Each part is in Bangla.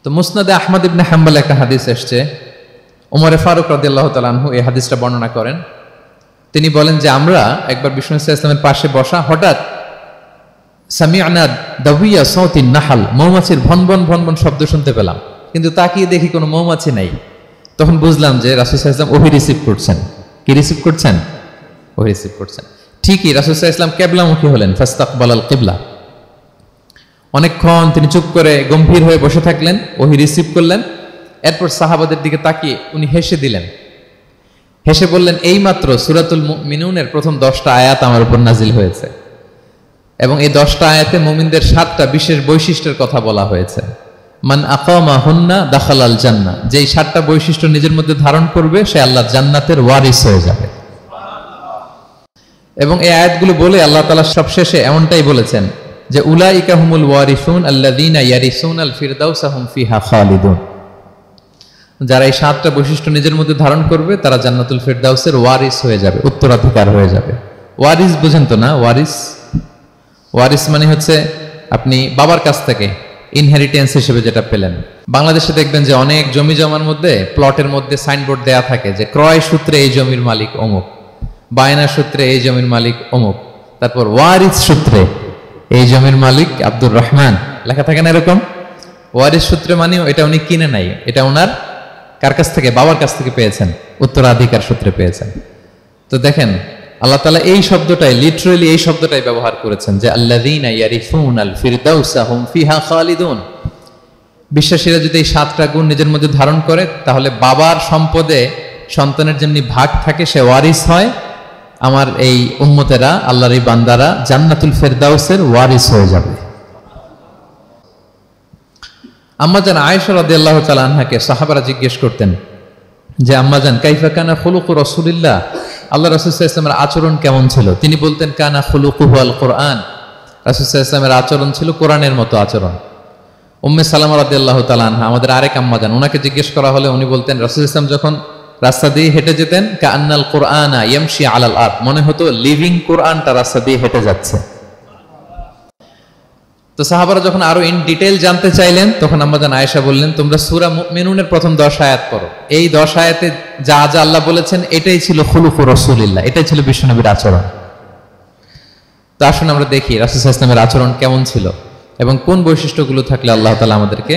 তো মুসনাদে আহমদ ইবনে হাম্বল একটা হাদিস এসছে, ওমরে ফারুক রাদিয়াল্লাহু তাআলা আনহু এই হাদিসটা বর্ণনা করেন। তিনি বলেন যে আমরা একবার বিষ্ণু সাল্লাল্লাহু আলাইহি ওয়াসাল্লামের পাশে বসা, হঠাৎ সামি'না দাওয়িয়া সাউতিন নাহাল, মৌমাছির ভনভন ভনভন শব্দ শুনতে পেলাম, কিন্তু তাকিয়ে দেখি কোনো মৌমাছি নাই। তখন বুঝলাম যে রাসূল সাল্লাল্লাহু আলাইহি ওয়াসাল্লাম ওহী রিসিভ করছেন। কি রিসিভ করছেন? ওহী রিসিভ করছেন। ঠিকই রাসূল সাল্লাল্লাহু আলাইহি ওয়াসাল্লাম কিবলামুখী হলেন, ফাস্তাকবালাল কিবলা। অনেকক্ষণ তিনি চুপ করে গম্ভীর হয়ে বসে থাকলেন, ওহী রিসিভ করলেন। এরপর সাহাবাদের দিকে তাকিয়ে উনি হেসে দিলেন, হেসে বললেন, এইমাত্র সূরাতুল মুমিনুনের প্রথম 10টা আয়াত আমার উপর নাজিল হয়েছে, এবং এই 10টা আয়াতে মুমিনদের 7টা বিশেষ বৈশিষ্ট্যের কথা বলা হয়েছে। মান আকামা হুন্না দাখালাল জান্নাহ, যেই 7টা বৈশিষ্ট্য নিজের মধ্যে ধারণ করবে সে আল্লাহর জান্নাতের ওয়ারিস হয়ে যাবে। এবং এই আয়াতগুলো বলে আল্লাহ তাআলা সবশেষে এমনটাই বলেছেন যে উলাইকা হুমুল ওয়ারিসুন আল্লাযীনা ইয়ারিসুনাল ফিরদাউসা হুম ফিহা খালিদুন। যারা এই 7টা বৈশিষ্ট্য নিজের মধ্যে ধারণ করবে তারা জান্নাতুল ফিরদাউসের ওয়ারিস হয়ে যাবে, উত্তরাধিকার হয়ে যাবে। ওয়ারিস বুঝেন তো না? ওয়ারিস, ওয়ারিস মানে হচ্ছে আপনি বাবার কাছ থেকে ইনহেরিটেন্স হিসেবে যেটা পেলেন। বাংলাদেশে দেখবেন যে অনেক জমি জমার মধ্যে প্লটের মধ্যে সাইনবোর্ড দেয়া থাকে যে ক্রয় সূত্রে এই জমির মালিক অমুক, বায়না সূত্রে এই জমির মালিক অমুক, তারপর ওয়ারিস সূত্রে এই জমির মালিক আব্দুর রহমান লেখা থাকে না এরকম। ওয়ারিস সূত্রে মানে এটা উনি কিনে নাই, এটা ওনার কার কাছ থেকে? বাবার কাছ থেকে পেয়েছেন, উত্তরাধিকার সূত্রে পেয়েছেন। তো দেখেন আল্লাহ তাআলা এই শব্দটাই, লিটারালি এই শব্দটাই ব্যবহার করেছেন যে আল্লাযীনা ইয়ারিসুনাল ফিরদাউসা হুম ফিহা খালিদুন। বিশ্বাসীরা যদি এই 7টা গুণ নিজের মধ্যে ধারণ করে তাহলে বাবার সম্পদে সন্তানের যেমনি ভাগ থাকে সে ওয়ারিস হয়, আমার এই উম্মতেরা, আল্লাহর এই বান্দারা জান্নাতুল ফিরদাউসের ওয়ারিস হয়ে যাবে। আম্মাজান আয়েশা রাদিয়াল্লাহু তাআলা আনহাকে সাহাবারা জিজ্ঞেস করতেন যে আম্মাজান কাইফা কানা খুলুকু রাসূলিল্লাহ, আল্লাহ রাসূল সাল্লাল্লাহু আলাইহি ওয়াসাল্লামের আচরণ কেমন ছিল? তিনি বলতেন কানা খুলুকুহু আল কুরআন, রাসূল সাল্লাল্লাহু আলাইহি ওয়াসাল্লামের আচরণ ছিল কোরআনের মতো আচরণ। উম্মে সালামা রাদিয়াল্লাহু তাআলা আনহা আমাদের আরেক আম্মাজান, ওনাকে জিজ্ঞেস করা হলে উনি বলতেন রাসূল সাল্লাল্লাহু আলাইহি ওয়াসাল্লাম যখন রাস্তা দিয়ে হেঁটে যেতেন কাআন্নাল কুরআনা ইয়ামশি আলাল আরদ, মনে হতো লিভিং কোরআনটা রাস্তা দিয়ে হেঁটে যাচ্ছে। তো সাহাবারা যখন আরো ইন ডিটেইল জানতে চাইলেন তখন আম্মাজান আয়েশা বললেন তোমরা সূরা মুমিনুনের প্রথম 10 আয়াত পড়ো, এই 10 আয়াতে যা যা আল্লাহ বলেছেন এটাই ছিল খুলুকু রাসূলিল্লাহ, এটাই ছিল বিশ্বনবীর আচরণ। তো আসুন আমরা দেখি রাসূল সাল্লাল্লাহু আলাইহি ওয়াসাল্লামের আচরণ কেমন ছিল এবং কোন বৈশিষ্ট্যগুলো থাকলে আল্লাহ তাআলা আমাদেরকে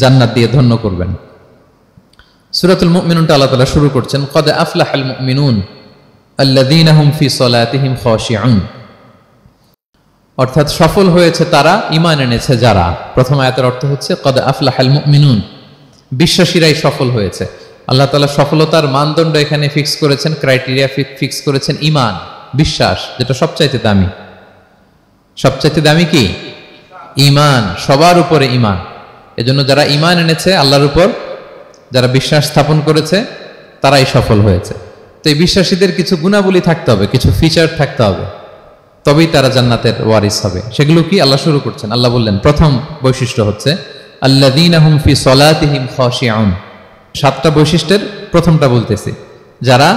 জান্নাত দিয়ে ধন্য করবেন। সূরাতুল মুমিনুনটা আল্লাহ তাআলা শুরু করছেন ক্বাদ আফলাহাল মুমিনুন আল্লাযীনা হুম ফি সালাতিহিম খাশিউন, অর্থাৎ সফল হয়েছে তারা, ঈমান এনেছে যারা। প্রথম আয়াতের অর্থ হচ্ছে ক্বাদ আফলাহাল মুমিনুন, বিশ্বাসীরাই সফল হয়েছে। আল্লাহ তাআলা সফলতার মানদণ্ড এখানে ফিক্স করেছেন, ক্রাইটেরিয়া ফিক্স করেছেন ঈমান, বিশ্বাস, যেটা সবচাইতে দামি। সবচাইতে দামি কি? ঈমান, সবার উপরে ঈমান। এজন্য যারা ঈমান এনেছে আল্লাহর উপর, যারা বিশ্বাস স্থাপন করেছে তারাই সফল হয়েছে। তো এই বিশ্বাসীদের কিছু গুণাবলী থাকতে হবে, কিছু ফিচার থাকতে হবে, তবেই তারা জান্নাতের ওয়ারিস হবে। সেগুলো কি আল্লাহ শুরু করছেন। আল্লাহ বললেন প্রথম বৈশিষ্ট্য হচ্ছে আল্লাযীনা হুম ফি সালাতিহিম খাশিউন। 7টা বৈশিষ্ট্যের প্রথমটা বলতেছি, যারা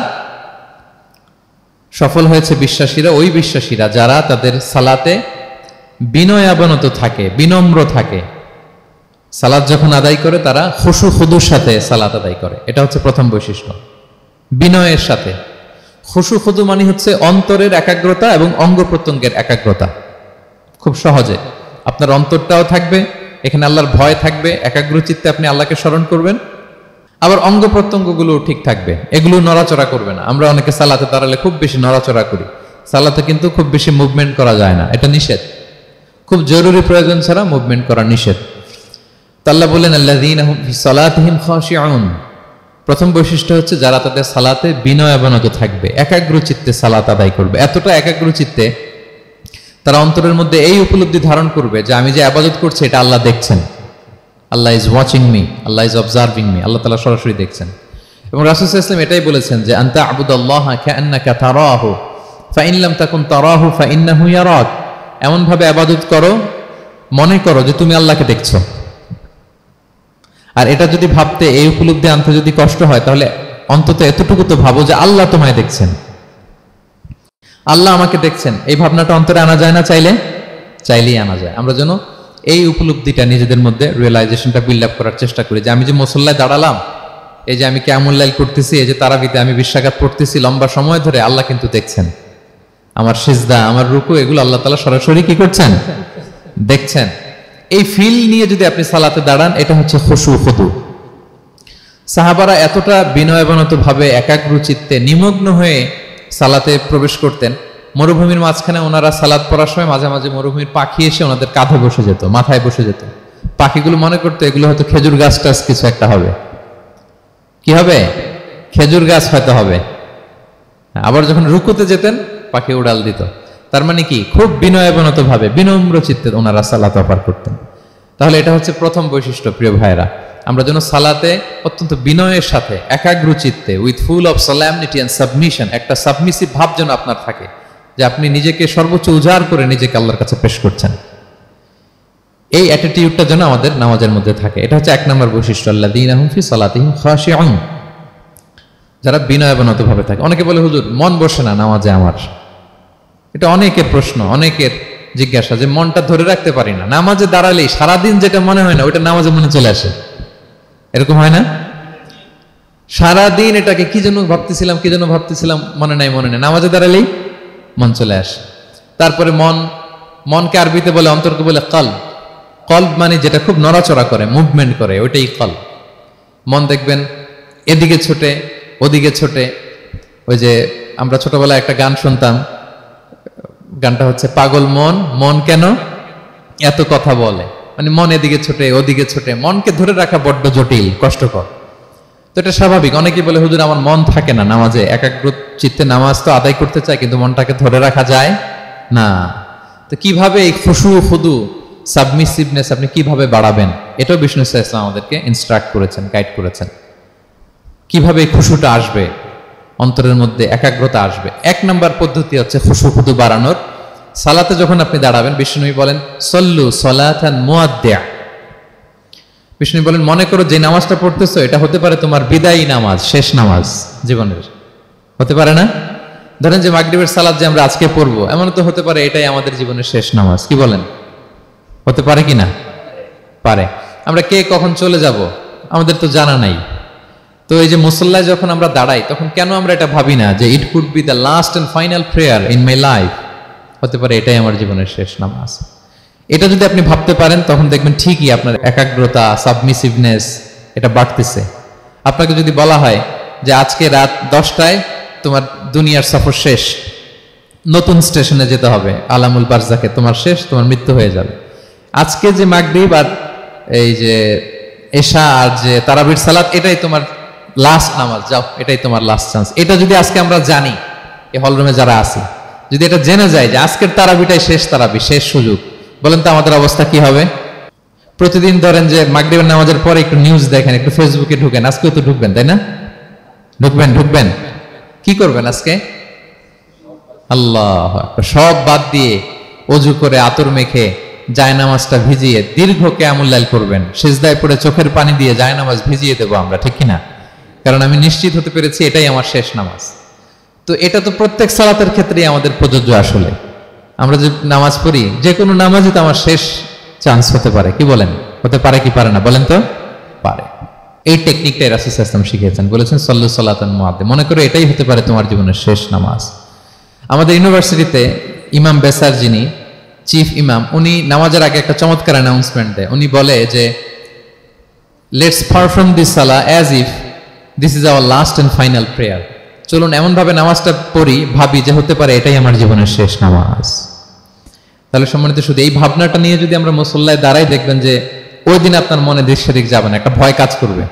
সফল হয়েছে বিশ্বাসীরা, ওই বিশ্বাসীরা যারা তাদের সালাতে বিনয়াবনত থাকে, বিনম্র থাকে। সালাত যখন আদায় করে তারা খুশু খুদুর সাথে সালাত আদায় করে, এটা হচ্ছে প্রথম বৈশিষ্ট্য, বিনয়ের সাথে। খুশু খুদু মানে হচ্ছে অন্তরের একাগ্রতা এবং অঙ্গ প্রত্যঙ্গের একাগ্রতা। খুব সহজে আপনার অন্তরটাও থাকবে, এখানে আল্লাহর ভয় থাকবে, একাগ্র চিত্তে আপনি আল্লাহকে স্মরণ করবেন, আবার অঙ্গ প্রত্যঙ্গগুলোও ঠিক থাকবে, এগুলো নড়াচড়া করবে না। আমরা অনেকে সালাতে দাঁড়ালে খুব বেশি নড়াচড়া করি, সালাতে কিন্তু খুব বেশি মুভমেন্ট করা যায় না, এটা নিষেধ। খুব জরুরি প্রয়োজন ছাড়া মুভমেন্ট করা নিষেধ। আল্লাহ বলেন আল্লাযীনা হুম ফি সালাতিহিম খাশিউন, প্রথম বৈশিষ্ট্য হচ্ছে যারা তাদের সালাতে বিনয়াবনত থাকবে, একাগ্র চিত্তে সালাত আদায় করবে। এতটা একাগ্র চিত্তে তারা অন্তরের মধ্যে এই উপলব্ধি ধারণ করবে যে আমি যে ইবাদত করছি এটা আল্লাহ দেখছেন, Allah is watching me, Allah is observing me, Allah তাআলা সরাসরি দেখছেন। এবং রাসূল সাল্লাল্লাহু আলাইহি ওয়াসাল্লাম এটাই বলেছেন যে আনতা আবুদাল্লাহা কাআন্নাকা তারাহু ফাইন লাম তাকুন তারাহু ফাইন্নাহু ইয়ারাক, এমন ভাবে ইবাদত করো মনে করো যে তুমি আল্লাহকে দেখছো। আর এটা যদি ভাবতে, এই উপলব্ধি আনতে যদি কষ্ট হয় তাহলে অন্তত এতটুকু তো ভাবো যে আল্লাহ তোমায় দেখছেন, আল্লাহ আমাকে দেখছেন। এই ভাবনাটা অন্তরে আনা যায় না? চাইলেই আনা যায়। আমরা যেন এই উপলব্ধিটা নিজেদের মধ্যে রিয়েলাইজেশনটা বিল্ড আপ করার চেষ্টা করি যে আমি যে মুসল্লায় দাঁড়ালাম, এই যে আমি কিয়ামুল লাইল করতেছি, এই যে তারাবিতে আমি 20 রাকাত পড়তেছি লম্বা সময় ধরে, আল্লাহ কিন্তু দেখছেন। আমার সিজদা, আমার রুকু, এগুলো আল্লাহ তাআলা সরাসরি কি করছেন? দেখছেন। এই ফিল নিয়ে যদি আপনি সালাতে দাঁড়ান, এটা হচ্ছে খুশু খুদু। সাহাবারা এতটা বিনয়াবনত ভাবে একাগ্র চিত্তে নিমগ্ন হয়ে সালাতে প্রবেশ করতেন, মরুভূমির মাঝখানে ওনারা সালাত পড়ার সময় মাঝে মাঝে মরুভূমির পাখি এসে ওনাদের কাঁধে বসে যেত, মাথায় বসে যেত। পাখিগুলো মনে করতো এগুলো হয়তো খেজুর গাছ টাছ কিছু একটা হবে। কি হবে? খেজুর গাছ হয়তো হবে। আবার যখন রুকুতে যেতেন পাখি উড়াল দিত। তার মানে কি, খুব বিনয়াবনত ভাবে বিনম্র চিত্তে ওনারা সালাত পার করতেন। তাহলে এটা হচ্ছে প্রথম বৈশিষ্ট্য। প্রিয় ভাইরা, আমরা যেন সালাতে অত্যন্ত বিনয়ের সাথে একাগ্র চিত্তে, with full of solemnity and submission, একটা সাবমিসিভ ভাব যেন আপনার থাকে, যে আপনি নিজেকে সর্বোচ্চ উজাড় করে নিজেকে আল্লাহর কাছে পেশ করছেন। এই অ্যাটিটিউডটা যেন আমাদের নামাজের মধ্যে থাকে। এটা হচ্ছে 1 নম্বর বৈশিষ্ট্য, আল্লাযীনা হুম ফি সালাতিহিম খাশিউন, যারা বিনয়াবনত ভাবে থাকে। অনেকে বলে, হুজুর মন বসে না নামাজে আমার। এটা অনেকের প্রশ্ন, অনেকের জিজ্ঞাসা, যে মনটা ধরে রাখতে পারি না, নামাজে দাঁড়ালেই সারাদিন যেটা মনে হয় না ওইটা নামাজে মনে চলে আসে। এরকম হয় না? সারাদিন এটাকে কি যেন ভাবতেছিলাম মনে নাই, নামাজে দাঁড়ালেই মন চলে আসে। তারপরে মনকে আরবিতে বলে, অন্তরকে বলে কলব। কলব মানে যেটা খুব নড়াচড়া করে, মুভমেন্ট করে, ওইটাই কলব। মন দেখবেন এদিকে ছোটে ওদিকে ছোটে। ওই যে আমরা ছোটবেলায় একটা গান শুনতাম, গানটা হচ্ছে পাগল মন, মন কেন এত কথা বলে। মানে মন এদিকে ছোটে ওদিকে ছোটে, মনকে ধরে রাখা বড্ড জটিল, কষ্টকর। তো এটা স্বাভাবিক। অনেকেই বলে, হুজুর আমার মন থাকে না নামাজে, একাগ্র চিত্তে নামাজ তো আদায় করতে চাই কিন্তু মনটাকে ধরে রাখা যায় না। তো কিভাবে এই খুশু খুদু সাবমিসিভনেস আপনি কিভাবে বাড়াবেন, এটাও বিষ্ণু ইসলাম আমাদেরকে ইনস্ট্রাক্ট করেছেন, গাইড করেছেন। কিভাবে এই খুশুটা আসবে, অন্তরের মধ্যে একাগ্রতা আসবে। 1 নম্বর পদ্ধতি হচ্ছে খুশু খুদু বাড়ানোর। সালাতে যখন আপনি দাঁড়াবেন, বিষ্ণু বলেন সল্লু সলাতান মুআদ্দিয়া। বিষ্ণু বলেন, মনে করো যে নামাজটা পড়তেছো এটা হতে পারে তোমার বিদায়ী নামাজ, শেষ নামাজ জীবনের। হতে পারে না? ধরেন যে মাগরিবের সালাত যে আমরা আজকে পড়বো, এমন তো হতে পারে এটাই আমাদের জীবনের শেষ নামাজ। কি বলেন? হতে পারে কি না? পারে। আমরা কে কখন চলে যাব আমাদের তো জানা নাই। তো এই যে মুসল্লায় যখন আমরা দাঁড়াই, তখন কেন আমরা এটা ভাবি না যে it could be the last and final prayer in my life? হতে পারে এটাই আমার জীবনের শেষ নামাজ। এটা যদি আপনি ভাবতে পারেন, তখন দেখবেন ঠিকই আপনার একাগ্রতা, সাবমিসিভনেস এটা বাড়তেছে। আপনাকে যদি বলা হয় যে আজকে রাত 10টায় তোমার দুনিয়ার সফর শেষ, নতুন স্টেশনে যেতে হবে, আলামুল বারজাকে, তোমার শেষ, তোমার মৃত্যু হয়ে যাবে। আজকে যে মাগরিব আর এই যে এশা আর যে তারাবির সালাত, এটাই তোমার লাস্ট নামাজ, যাও এটাই তোমার লাস্ট চান্স। এটা যদি আজকে আমরা জানি, এই হলরুমে যারা আছি, যদি এটা জেনে যায় যে আজকের তারাবিটাই শেষ তারাবি, শেষ সুযোগ, বলেন তো আমাদের অবস্থা কি হবে? প্রতিদিন ধরেন যে মাগরিবের নামাজের পরে একটু নিউজ দেখেন, একটু ফেসবুকে ঢুকেন, আজকেও তো ঢুকবেন তাই না? ঢুকবেন। কি করবেন আজকে? আল্লাহ, সব বাদ দিয়ে অজু করে আতর মেখে জায়নামাজটা ভিজিয়ে দীর্ঘ কিয়ামুল লাইল করবেন। সিজদায় পড়ে চোখের পানি দিয়ে জায়নামাজ ভিজিয়ে দেবো আমরা, ঠিক কিনা? কারণ আমি নিশ্চিত হতে পেরেছি এটাই আমার শেষ নামাজ। তো এটা তো প্রত্যেক সালাতের ক্ষেত্রেই আমাদের প্রযোজ্য। আসলে আমরা যে নামাজ পড়ি, যে কোনো নামাজই তো আমার শেষ চান্স হতে পারে। কি বলেন? হতে পারে কি পারে না? বলেন তো। পারে। এই টেকনিকটাই রাসূল সাল্লাল্লাহু আলাইহি ওয়াসাল্লাম শিখিয়েছেন, বলেছেন সল্লু সালাতান মুআদ্দিয়া। মনে করো এটাই হতে পারে তোমার জীবনের শেষ নামাজ। আমাদের ইউনিভার্সিটিতে ইমাম বেসার, যিনি চিফ ইমাম, উনি নামাজের আগে একটা চমৎকার অ্যানাউন্সমেন্ট দেয়। উনি বলে যে লেটস পারফর্ম দিস সালাহ as if this is our last and final prayer. চলুন এমন ভাবে নামাজটা পড়ি, ভাবি যে হতে পারে এটাই আমার জীবনের শেষ নামাজ। তাহলে সম্মানিত, শুধু এই ভাবনাটা নিয়ে যদি আমরা মুসল্লায় দাঁড়াই, দেখবেন যে ওই দিন আপনার মনে দিক সেদিক যাবে না, একটা ভয় কাজ করবে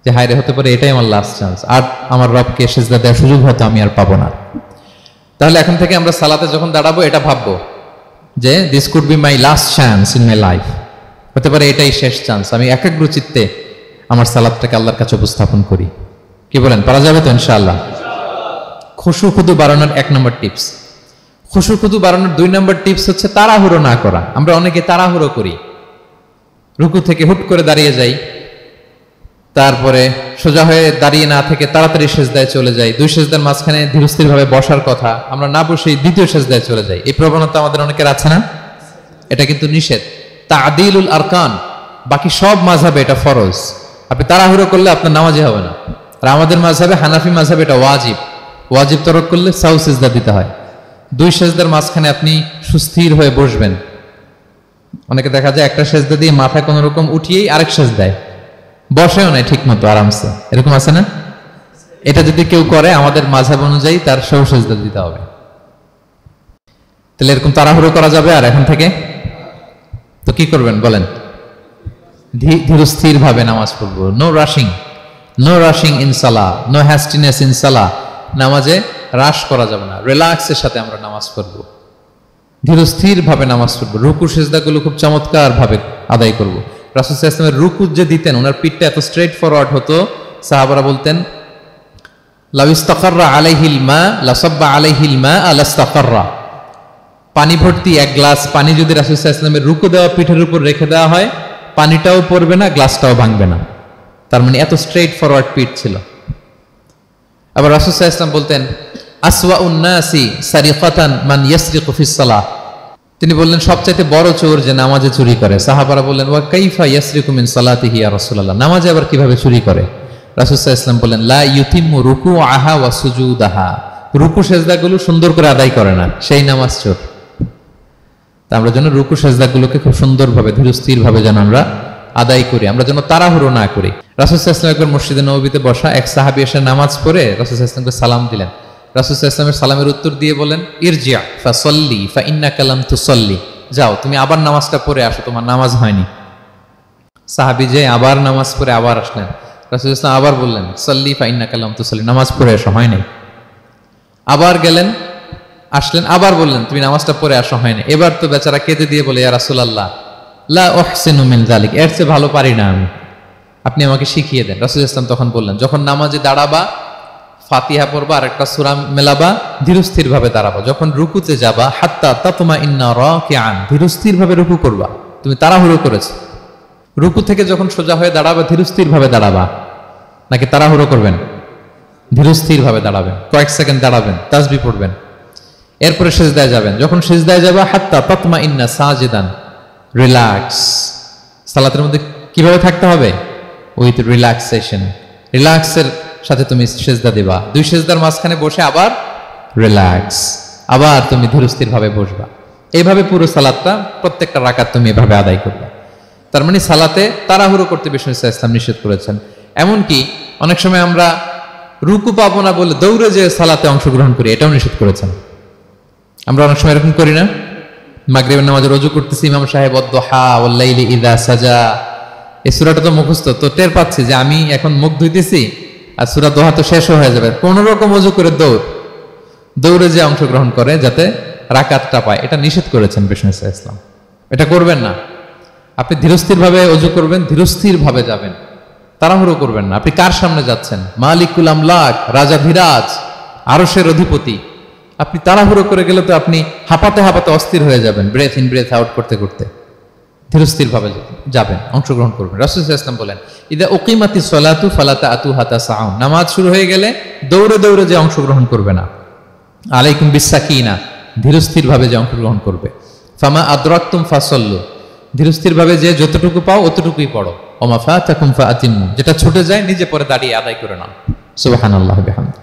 যে হায় রে, হতে পারে এটাই আমার লাস্ট চান্স, আর আমার রবকে সিজদা দেওয়ার সুযোগ হয়তো আমি আর পাবো না। তাহলে এখন থেকে আমরা সালাতে যখন দাঁড়াবো এটা ভাববো যে this could be my last chance in my life. হতে পারে এটাই শেষ চান্স, আমি একাগ্র চিত্তে আমার সালাতটাকে আল্লাহর কাছে উপস্থাপন করি। কি বলেন, পারা যাবে তো ইনশাআল্লাহ? খুশু খুদু বাড়ানোর 1 নম্বর টিপস। খুশু খুদু বাড়ানোর 2 নম্বর টিপস হচ্ছে তাড়াহুড়ো না করা। আমরা অনেকে তাড়াহুড়ো করি, রুকু থেকে হুট করে দাঁড়িয়ে যাই, তারপরে সোজা হয়ে দাঁড়িয়ে না থেকে তাড়াতাড়ি সিজদায় চলে যাই। 2 সিজদার মাঝখানে ধীরস্থির ভাবে বসার কথা, আমরা না বসেই দ্বিতীয় সিজদায় চলে যাই। এই প্রবণতা আমাদের অনেকের আছে না? এটা কিন্তু নিষেধ। তা'দীলুল আরকান, বাকি সব মাযহাবে এটা ফরজ। আপনি তাড়াহুড়ো করলে আপনার নামাজই হবে না। আর আমাদের মাযহাবে, হানাফি মাযহাবে এটা ওয়াজিব। ওয়াজিব তরক করলে সাউ সিজদা দিতে হয়। দুই সেজদার মাঝখানে আপনি সুস্থির হয়ে বসবেন। অনেকে দেখা যায় একটা সেজদা দিয়ে মাথা কোনো রকম উঠিয়েই আরেক সেজদায় বসেও নাই ঠিক মতো আরামসে, এরকম আছে না? এটা যদি কেউ করে আমাদের মাযহাব অনুযায়ী তার সাউ সিজদা দিতে হবে। তাহলে এরকম তাড়াহুড়ো করা যাবে? আর এখন থেকে তো কি করবেন বলেন? ধীরস্থির ভাবে নামাজ পড়বো। No rushing, no rushing in সালাহ, নো হ্যাস্টিনেস ইন সালাহ। নামাজে রাশ করা যাবে না, রিল্যাক্সের সাথে আমরা নামাজ পড়বো, ধীরস্থির ভাবে নামাজ পড়বো। রুকু সিজদাগুলো খুব চমৎকার ভাবে আদায় করব। রাসূল সাল্লাল্লাহু আলাইহি ওয়াসাল্লামের রুকু যে দিতেন, ওনার পিঠটা এত স্ট্রেট ফরওয়ার্ড হতো, সাহাবারা বলতেন লাউ ইস্তাকাররা আলাইহিল মা লাসাব্বা আলাইহিল মা আলাস্তাকাররা। পানি ভর্তি এক গ্লাস পানি যদি রাসূল সাল্লাল্লাহু আলাইহি ওয়াসাল্লামের রুকু দেওয়া পিঠের উপর রেখে দেওয়া হয়, পানিটাও পড়বে না, গ্লাসটাও ভাঙবে না। তার মানে এত স্ট্রেট ফরওয়ার্ড পিঠ ছিল। আবার রাসূল সাল্লাল্লাহু আলাইহি ওয়াসাল্লাম বলতেন আসওয়াউন নাসি সারিকাতান মান ইয়াসরিকু ফিস সালাহ। তিনি বললেন সবচাইতে বড় চোর যে নামাজে চুরি করে। সাহাবারা বললেন ওয়া কাইফা ইয়াসরিকু মিন সালাতিহি ইয়া রাসূলুল্লাহ, নামাজে আবার কিভাবে চুরি করে? রাসূল সাল্লাল্লাহু আলাইহি ওয়াসাল্লাম বললেন লা ইউতিম্মু রুকুআহা ওয়া সুজুদাহা, রুকু সেজদাগুলো সুন্দর করে আদায় করে না, সেই নামাজ চোর। তা আমরা যেন রুকু সেজদাগুলোকে খুব সুন্দরভাবে ধীরস্থির ভাবে যেন আমরা আদায় করি, আমরা যেন তাড়াহুড়ো না করি। রাসূল সাল্লাল্লাহু আলাইহি ওয়াসাল্লাম একবার মসজিদে নববীতে বসা, এক সাহাবী এসে নামাজ পড়ে রাসূল সাল্লাল্লাহু আলাইহি ওয়াসাল্লামকে সালাম দিলেন। রাসূল সাল্লাল্লাহু আলাইহি ওয়াসাল্লামের সালামের উত্তর দিয়ে বলেন ইরজিআ ফাসাল্লি ফাইন্নাকা লাম তুসাল্লি, যাও তুমি আবার নামাজটা পড়ে আসো, তোমার নামাজ হয়নি। সাহাবী যে আবার নামাজ পড়ে আবার আসলেন, রাসূল সাল্লাল্লাহু আলাইহি ওয়াসাল্লাম আবার বললেন সাল্লি ফাইন্নাকা লাম তুসাল্লি, নামাজ পড়ে আসো, হয় নাই। আবার গেলেন, আসলেন, আবার বললেন তুমি নামাজটা পড়ে আসো, হয়নি। এবার তো বেচারা কেঁদে দিয়ে বলে ইয়া রাসূলুল্লাহ লা উহসিনু মিন যালিক, এর চেয়ে ভালো পারি না আমি, আপনি আমাকে শিখিয়ে দেন। রাসূল সাল্লাল্লাহু আলাইহি ওয়াসাল্লাম তখন বললেন যখন নামাজে দাঁড়াবা ফাতিহা পড়বা আর একটা সূরা মেলাবা, ধীরস্থির ভাবে দাঁড়াবা। যখন রুকুতে যাবা হাত্তা তাতমাইন্না রাকিআন, ধীরস্থির ভাবে রুকু করবা। তুমি তাড়াহুড়ো করেছো, রুকু থেকে যখন সোজা হয়ে দাঁড়াবা ধীরস্থির ভাবে দাঁড়াবা, নাকি তাড়াহুড়ো করবেন? ধীরস্থির ভাবে দাঁড়াবেন, কয়েক সেকেন্ড দাঁড়াবেন, তাসবিহ পড়বেন, এরপরে সিজদায় যাবেন। যখন সিজদায় যাবা হাত্তা তাতমাইন্না সাজিদান, রিল্যাক্স। সালাতের মধ্যে কিভাবে থাকতে হবে? উইথ রিল্যাক্সেশন, রিল্যাক্সের সাথে তুমি সিজদা দিবা। দুই সিজদার মাঝখানে বসে আবার রিল্যাক্স, আবার তুমি ধীরস্থির ভাবে বসবা। এইভাবে পুরো সালাতটা প্রত্যেকটা রাকাত তুমি এভাবে আদায় করবে। তার মানে সালাতে তাড়াহুড়ো করতে বিষ্ণু ইসলাম নিষেধ করেছেন। এমনকি অনেক সময় আমরা রুকু পাবো না বলে দৌড়ে যে সালাতে অংশগ্রহণ করি, এটাও নিষেধ করেছেন। আমরা অনেক সময় এরকম করি না? মাগরিবের নামাজে রুজু করতেছি, ইমাম সাহেব ওয়াদ-দুহা ওয়াল-লাইলি ইযা সাজা, এই সূরাটা তো মুখস্থ, তো টের পাচ্ছি যে আমি এখন মুখ ধুইতেছি আর সূরা দোহা তো শেষ হয়ে যাবে, কোন রকম ওযু করে দৌড়ে যে অংশগ্রহণ করে যাতে রাকাতটা পায়, এটা নিষেধ করেছেন বিষ্ণু ইসলাম। এটা করবেন না। আপনি ধীরস্থির ভাবে ওযু করবেন, ধীরস্থির ভাবে যাবেন, তাড়াহুড়ো করবেন না। আপনি কার সামনে যাচ্ছেন? মালিকুল আমলাক, রাজাধিরাজ, আরশের অধিপতি। আপনি তাড়াহুড়ো করে গেলে তো আপনি হাঁপাতে হাঁপাতে অস্থির হয়ে যাবেন, ব্রেথ ইন ব্রেথ আউট করতে করতে। ধীরস্থির ভাবে যাবেন, অংশগ্রহণ করবেন। রাসূল সাল্লাল্লাহু আলাইহি ওয়াসাল্লাম বলেন ইদা উকিমাতিস সালাতু ফালা তা'তুহা তাসআউন, নামাজ শুরু হয়ে গেলে দৌড়ে দৌড়ে যে অংশগ্রহণ করবে না। আলাইকুম বিসাকিনা, ধীরস্থির ভাবে যে অংশগ্রহণ করবে। ফামা আদরাকতুম ফাসাল্লু, ধীরস্থির ভাবে যে যতটুকু পাও অতটুকুই পড়ো। ওমা ফাতাকুম ফাআতিমু, যেটা ছুটে যায় নিজে পরে দাঁড়িয়ে আদায় করে নাও। সুবহানাল্লাহ বিহামদি,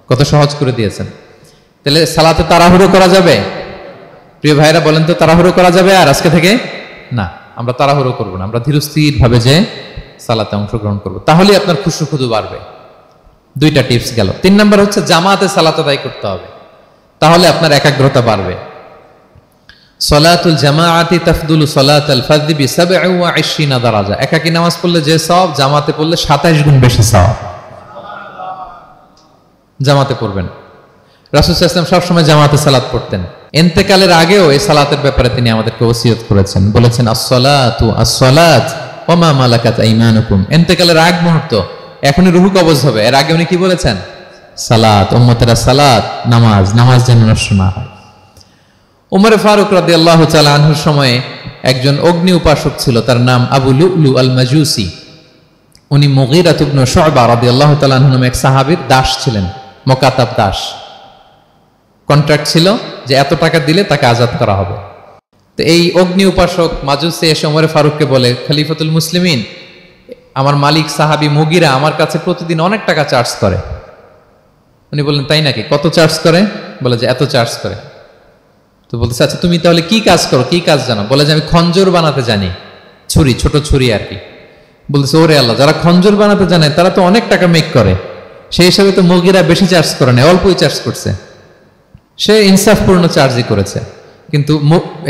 কত সহজ করে দিয়েছেন। তাহলে সালাতে তাড়াহুড়ো করা যাবে? প্রিয় ভাইরা বলেন তো, তাড়াহুড়ো করা যাবে? আর আজকে থেকে না, আমরা তাড়াহুড়ো করবো না, আমরা ধীরস্থির ভাবে যে সালাতে অংশগ্রহণ করবো, তাহলে আপনার খুশু খুদু বাড়বে। দুইটা টিপস গেল। 3 নাম্বার হচ্ছে জামাতে সালাত আদায় করতে হবে, তাহলে আপনার একাগ্রতা বাড়বে। সলাতুল জামাআতি তাফদুলু সলাতাল ফাযি বি27 দারাজা, একাকী নামাজ পড়লে যে সওয়াব, জামাতে পড়লে 27 গুণ বেশি সওয়াব। জামাতে পড়বেন। রাসূল সাল্লাল্লাহু আলাইহি ওয়াসাল্লাম সবসময় জামাতে সালাত পড়তেন। ইন্তেকালের আগেও এই সালাতের ব্যাপারে তিনি আমাদেরকে ওসিয়ত করেছেন, বলেছেন আসসালাতু আসসালাত ওয়া মা মালাকাত আইমানুকুম। ইন্তেকালের আগ মুহূর্ত, এখনই রূহ কবজ হবে, এর আগে উনি কি বলেছেন? সালাত, উম্মতেরা সালাত, নামাজ, নামাজ যেন নষ্ট না হয়। উমর ফারুক রাদিয়াল্লাহু তাআলা আনহুর সময়ে একজন অগ্নি উপাসক ছিল, তার নাম আবু লুলু আল মাজুসি। উনি মুগীরা ইবনে শু'বা রাদিয়াল্লাহু তাআলা আনহু নামে এক সাহাবীর দাস ছিলেন, মুকাতাব দাস। কন্ট্রাক্ট ছিল যে এত টাকা দিলে তাকে আজাদ করা হবে। তো এই অগ্নি উপাসক মাজুসে এসে ওমরে ফারুককে বলে, খলিফাতুল মুসলিমিন, আমার মালিক সাহাবী মুগিরা আমার কাছে প্রতিদিন অনেক টাকা চার্জ করে। উনি বললেন, তাই নাকি? কত চার্জ করে? বলে যে এত চার্জ করে। তো বলতেছে, আচ্ছা তুমি তাহলে কি কাজ করো, কি কাজ জানো? বলে যে আমি খঞ্জর বানাতে জানি, ছুরি, ছোট ছুরি আর কি। বলতেছে, ওরে আল্লাহ, যারা খঞ্জর বানাতে জানে তারা তো অনেক টাকা মেক করে, সেই হিসাবে তো মুগিরা বেশি চার্জ করে না, অল্পই চার্জ করছে। সে ইনসাফপূর্ণ চার্জই করেছে। কিন্তু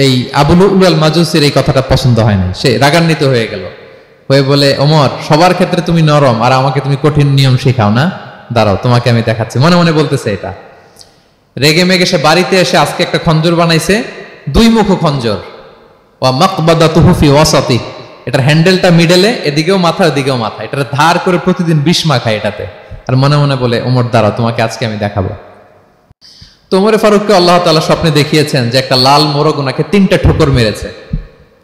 এই আবু লুলু আল মাজুসির এই কথাটা পছন্দ হয় না, সে রাগান্বিত হয়ে গেল, হয়ে বলে, ওমর, সবার ক্ষেত্রে তুমি নরম আর আমাকে তুমি কঠিন নিয়ম শেখাও না, দাঁড়াও তোমাকে আমি দেখাচ্ছি। মনে মনে বলতেছে এটা। রেগে মেগে সে বাড়িতে এসে আজকে একটা খঞ্জর বানাইছে, দুই মুখ খঞ্জর, ওয়া মাকবাদাতুহু ফি ওয়াসাতি, এটার হ্যান্ডেলটা মিডলে, এদিকেও মাথা ওদিকেও মাথা, এটা ধার করে প্রতিদিন বিষ মাখায় এটাতে। আর মনে মনে বলে, ওমর দাঁড়াও তোমাকে আজকে আমি দেখাবো। তো ওমরে ফারুককে আল্লাহ তাআলা স্বপ্নে দেখিয়েছেন যে একটা লাল মোরগ ওনাকে 3টা ঠোকর মেরেছে।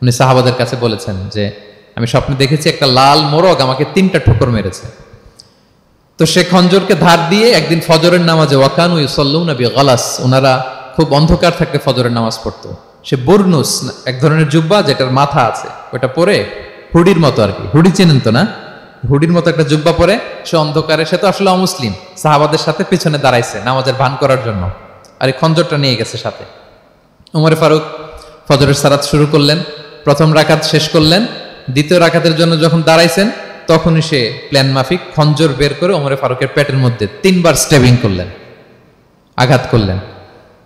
উনি সাহাবাদের কাছে বলেছেন যে আমি স্বপ্নে দেখেছি একটা লাল মোরগ আমাকে 3টা ঠোকর মেরেছে। তো সে খঞ্জরকে ধার দিয়ে একদিন ফজরের নামাজে, ওয়াকানু ইউসাল্লুনা বিগালাস, ওনারা খুব অন্ধকার থাকতে ফজরের নামাজ পড়তো। সে বুরনুস, এক ধরনের জুব্বা যেটার মাথা আছে, ওটা পরে হুডির মতো আর কি, হুডি চেনেন তো না, হুডির মতো একটা জুব্বা পরে সে অন্ধকারে, সে তো আসলে অমুসলিম, সাহাবাদের সাথে পিছনে দাঁড়াইছে নামাজের ভান করার জন্য, আর এই খঞ্জরটা নিয়ে গেছে সাথে। ওমরে ফারুক ফজরের সালাত শুরু করলেন, প্রথম রাকাত শেষ করলেন, দ্বিতীয় রাকাতের জন্য যখন দাঁড়াইছেন তখনই সে প্ল্যান মাফিক খঞ্জর বের করে ওমরে ফারুকের পেটের মধ্যে 3বার স্টেবিং করলেন, আঘাত করলেন।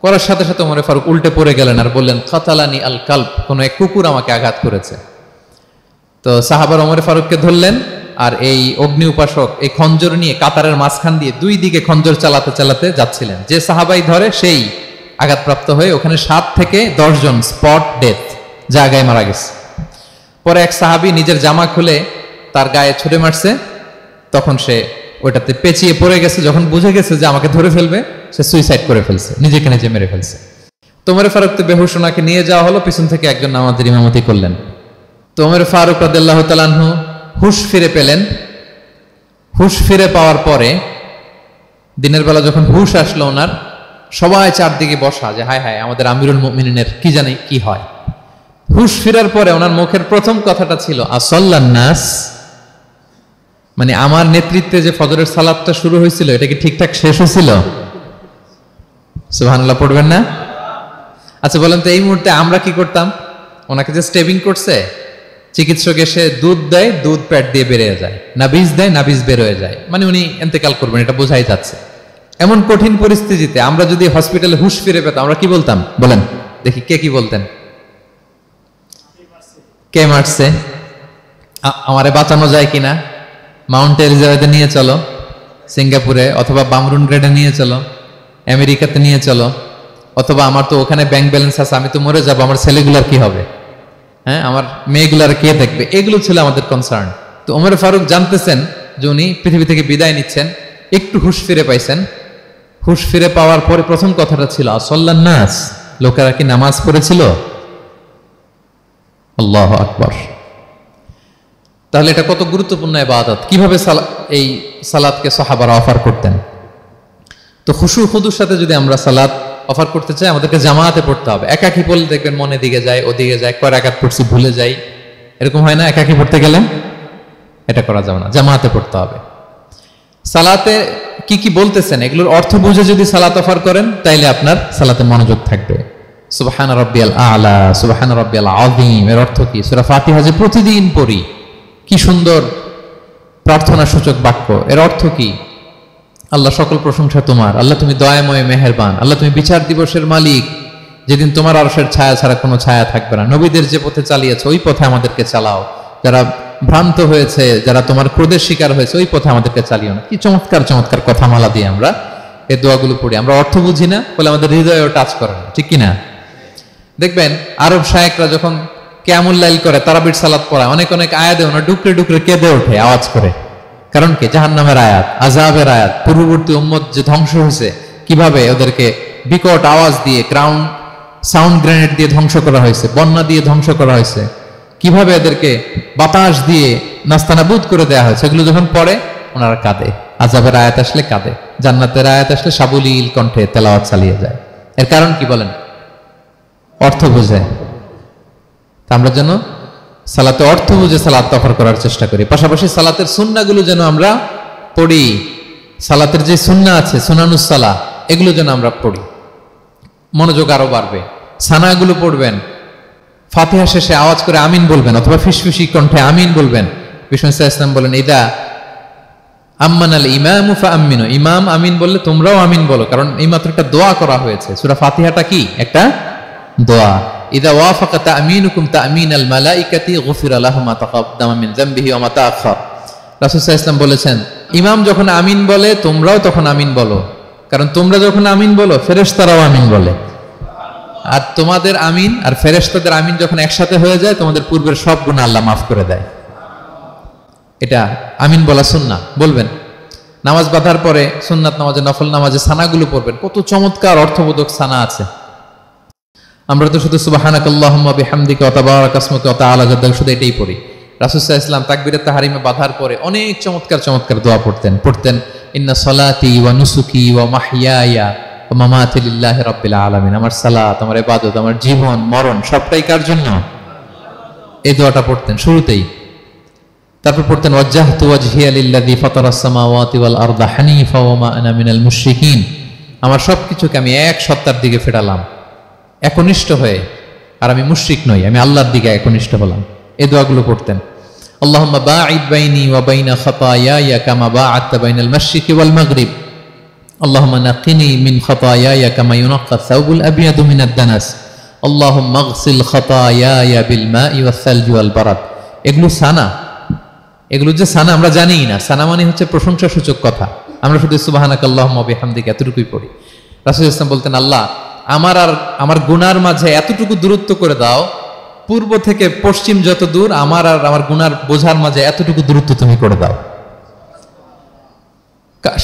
করার সাথে সাথে ওমরে ফারুক উল্টে পড়ে গেলেন আর বললেন, কাতালানি আল কালব, কোনো এক কুকুর আমাকে আঘাত করেছে। তো সাহাবার ওমরে ফারুককে ধরলেন, আর এই অগ্নি উপাসক এই খঞ্জর নিয়ে কাতারের মাঝখান দিয়ে দুই দিকে খঞ্জর চালাতে চালাতে যাচ্ছিলেন। যে সাহাবাই ধরে সেই আঘাতপ্রাপ্ত হয়ে ওখানে 7 থেকে 10 জন স্পট ডেথ, জায়গায় মারা গেছে। পরে এক সাহাবী নিজের জামা খুলে তার গায়ে ছুঁড়ে মারছে, তখন সে ওইটাতে পেঁচিয়ে পড়ে গেছে। যখন বুঝে গেছে যে আমাকে ধরে ফেলবে, সে সুইসাইড করে ফেলছে, নিজেকে নিজে মেরে ফেলছে। তো ওমরে ফারুক তো বেহুশ, ওনাকে নিয়ে যাওয়া হলো, পিছন থেকে একজন নামাজের ইমামতি করলেন। তো ওমরে ফারুক রাদিয়াল্লাহু তাআলা আনহু হুশ ফিরে পেলেন। হুশ ফিরে পাওয়ার পরে দিনের বেলা যখন হুশ আসলো ওনার, সবাই চারদিকে বসা, যে হায় হায় আমাদের আমিরুল মুমিনিনের কি জানি কি হয়। হুশ ফিরার পরে ওনার মুখের প্রথম কথাটা ছিল, আসাল্লান নাস, মানে আমার নেতৃত্বে যে ফজরের সালাতটা শুরু হয়েছিল এটা কি ঠিকঠাক শেষ হয়েছিল? সুবহানাল্লাহ পড়বেন না? আচ্ছা বলেন তো, এই মুহূর্তে আমরা কি করতাম? ওনাকে যে স্টেবিং করছে, চিকিৎসক এসে দুধ দেয়, দুধ পেট দিয়ে বেরিয়ে যায়, নাবিজ দেয়, নাবিজ বের হয়ে যায়, মানে উনি ইন্তেকাল করবেন, এটা বোঝাই যাচ্ছে। এমন কঠিন পরিস্থিতিতে আমরা যদি হসপিটালে হুশ ফিরে পেতাম, আমরা কি বলতাম বলেন দেখি? কে কি বলতেন? কে মারছে, আমারে বাঁচানো যায় কিনা, মাউন্ট এলিজাবেথে নিয়ে চলো, সিঙ্গাপুরে অথবা বামরুন গ্রেডে নিয়ে চলো, আমেরিকাতে নিয়ে চলো, অথবা আমার তো ওখানে ব্যাংক ব্যালেন্স আছে, আমি তো মরে যাবো, আমার ছেলেগুলার কি হবে, হ্যাঁ আমার মেয়েগুলার কে দেখবে, এগুলো ছিল আমাদের কনসার্ন। তো ওমর ফারুক জানতেছেন যে উনি পৃথিবী থেকে বিদায় নিচ্ছেন, একটু হুশ ফিরে পাইছেন। হুশ ফিরে পাওয়ার পরে প্রথম কথাটা ছিল, আসাল্লান নাস, লোকেরা কি নামাজ পড়েছিল? আল্লাহু আকবার। তাহলে এটা কত গুরুত্বপূর্ণ ইবাদত, কিভাবে এই সালাতকে সাহাবারা অফার করতেন। তো খুশু খুদুর সাথে যদি আমরা সালাত অফার করতে চাই, আমাদেরকে জামাতে পড়তে হবে। একাকি পড়লে দেখবেন মনে দিকে যায়, ওদিকে যায়, কয় রাকাত পড়ছি ভুলে যাই, এরকম হয় না? একাকি পড়তে গেলে এটা করা যাবে না, জামাতে পড়তে হবে। সালাতে কি কি বলতেছেন এগুলোর অর্থ বুঝে যদি সালাত অফার করেন, তাইলে আপনার সালাতে মনোযোগ থাকবে। সুবহান রাব্বিয়াল আলা, সুবহান রাব্বিয়াল আযীম, এর অর্থ কি? সূরা ফাতিহা যে প্রতিদিন পড়ি, কি সুন্দর প্রার্থনা সূচক বাক্য, এর অর্থ কি? আল্লাহ সকল প্রশংসা তোমার, আল্লাহ তুমি দয়াময় মেহেরবান, আল্লাহ তুমি বিচার দিবসের মালিক, যেদিন তোমার আরশের ছায়া ছাড়া কোনো ছায়া থাকবে না। নবীদের যে পথে চালিয়েছে ওই পথে আমাদেরকে চালাও, যারা ভ্রান্ত হয়েছে, যারা তোমার ক্রোধের শিকার হয়েছে ওই পথে আমাদেরকে চালিও না। কি চমৎকার চমৎকার কথামালা দিয়ে আমরা এই দোয়াগুলো পড়ি। আমরা অর্থ বুঝি না বলে আমাদের হৃদয়েও টাচ করে না, ঠিক কিনা? দেখবেন আরব শায়েকরা যখন কিয়ামুল লাইল করে, তারাবির সালাত পড়ায়, অনেক অনেক আয়াতে ওনারা ডুকরে ডুকরে কেঁদে ওঠে আওয়াজ করে। কারণ কি? জাহান্নামের আয়াত, আযাবের আয়াত, পূর্ববর্তী উম্মত যে ধ্বংস হয়েছে, কিভাবে ওদেরকে বিকট আওয়াজ দিয়ে, গ্রাউন্ড সাউন্ড গ্রেনেড দিয়ে ধ্বংস করা হয়েছে, বন্যা দিয়ে ধ্বংস করা হয়েছে, কিভাবে এদেরকে বাতাস দিয়ে নাস্তানাবুদ করে দেওয়া হয়েছে, এগুলো যখন পড়ে ওনারা কাঁদে। আযাবের আয়াত আসলে কাঁদে, জান্নাতের আয়াত আসলে সাবলীল কণ্ঠে তেলাওয়াত চালিয়ে যায়। এর কারণ কি বলেন? অর্থ বুঝে। তা আমরা যেন সালাতে অর্থ বুঝে সালাত অফার করার চেষ্টা করি, পাশাপাশি সালাতের সুন্নাহগুলো যেন আমরা পড়ি। সালাতের যে সুন্নাহ আছে, সুনানুস সালাহ, এগুলো যেন আমরা পড়ি, মনোযোগ আরো বাড়বে। সানাগুলো পড়বেন, ফাতিহা শেষে আওয়াজ করে আমিন বলবেন, অথবা ফিসফিসি কণ্ঠে আমিন বলবেন। বিষ্ণু ইসলাম বলেন, ইদা আম্মান আল ইমামু ফাআমিনু, ইমাম আমিন বললে তোমরাও আমিন বলো, কারণ এই মাত্র একটা দোয়া করা হয়েছে। সূরা ফাতিহাটা কি? একটা দোয়া। ইদা ওয়াফাকা তামিনুকুম তামিনাল মালাইকাতি গুফিরা লাহু মা তাকাদ্দামা মিন যামবিহি ওয়া মা তাআখার। রাসূল সাল্লাল্লাহু আলাইহি ওয়াসাল্লাম বলেছেন, ইমাম যখন আমিন বলে তোমরাও তখন আমিন বলো, কারণ তোমরা যখন আমিন বলো ফেরেশতারাও আমিন বলে। আর তোমাদের আমিন আর ফেরেশতাদের আমিন যখন একসাথে হয়ে যায়, তোমাদের পূর্বের সব গুনাহ আল্লাহ মাফ করে দেয়। এটা আমিন বলা সুন্নাহ, বলবেন। নামাজ বাঁধার পরে সুন্নাত নামাজে, নফল নামাজে সানাগুলো পড়বেন, কত চমৎকার অর্থবোধক সানা আছে। আমরা তো শুধু সুবহানাকাল্লাহুম্মা বিহামদিকা ওয়া তাবারাকা ইসমুকা ওয়া তাআলা জাদ্দুকা শুধু এটাই পড়ি। রাসূল সাল্লাল্লাহু আলাইহি ওয়াসাল্লাম তাকবীরে তাহরিমে বাঁধার পরে অনেক চমৎকার চমৎকার দোয়া পড়তেন। ইন্না সলাতি ওয়া নুসুকি ওয়া মাহইয়ায়া ওয়া মামাতি লিল্লাহি রাব্বিল আলামিন। আমার সালাত, আমার ইবাদত, আমার জীবন মরণ সবটাই কার জন্য? এই দোয়াটা পড়তেন শুরুতেই। তারপর পড়তেন ওয়াজ্জাহতু ওয়াজহিয়া লিল্লাযী ফাতারাস সামাওয়াতি ওয়াল আরদা হানিফা ওয়া মা আনা মিনাল মুশরিকিন। আমার সবকিছুকে আমি এক সত্তার দিকে ফেরালাম একনিষ্ঠ হয়ে, আর আমি মুশরিক নই, আমি আল্লাহর দিকে একনিষ্ঠ হলাম। এই দোয়াগুলো পড়তেন। আল্লাহুম্মা বাঈদ বাইনি ওয়া বাইনা খাতায়ায়া কামা বাআদতা বাইনাল মাশরিকি ওয়াল মাগরিব। আল্লাহুম্মা নাক্কিনি মিন খাতায়ায়া কামা ইউনাক্কা আস-সাওবুল আবয়াদু মিনাদ দানাস। আল্লাহুম্মা আগসিল খাতায়ায়া বিল মাই ওয়াস সালজি ওয়াল বারাদ। এগুলো সানা, এগুলো যে সানা আমরা জানিই না। সানা মানে হচ্ছে প্রশংসা সূচক কথা। আমরা শুধু সুবহানাকাল্লাহুম্মা বিহামদিকা এতটুকুই পড়ি। রাসূল ইসলাম বলতেন, আল্লাহ আমার আর আমার গুনার মাঝে এতটুকু দূরত্ব করে দাও, পূর্ব থেকে পশ্চিম যত দূর, আমার আর আমার গুনার বোঝার মাঝে এতটুকু দূরত্ব তুমি করে দাও।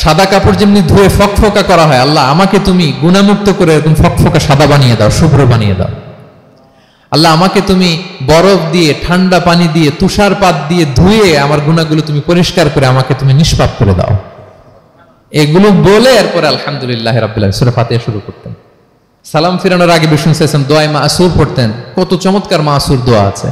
সাদা কাপড় যেমনি ধুয়ে ফকফকা করা হয়, আল্লাহ আমাকে তুমি গুনামুক্ত করে এরকম ফকফকা সাদা বানিয়ে দাও, শুভ্র বানিয়ে দাও। আল্লাহ আমাকে তুমি বরফ দিয়ে, ঠান্ডা পানি দিয়ে, তুষারপাত দিয়ে ধুয়ে আমার গুনাহগুলো তুমি পরিষ্কার করে আমাকে তুমি নিষ্পাপ করে দাও। এগুলো বলে এরপরে আলহামদুলিল্লাহ রাব্বিল আলামিন সূরা ফাতিহা শুরু করতেন। সালাম ফিরানোর আগে বিষ্ণু সাল্লাল্লাহু আলাইহি ওয়াসাল্লাম দোয়া মাসুর পড়তেন। কত চমৎকার মাসুর দোয়া আছে।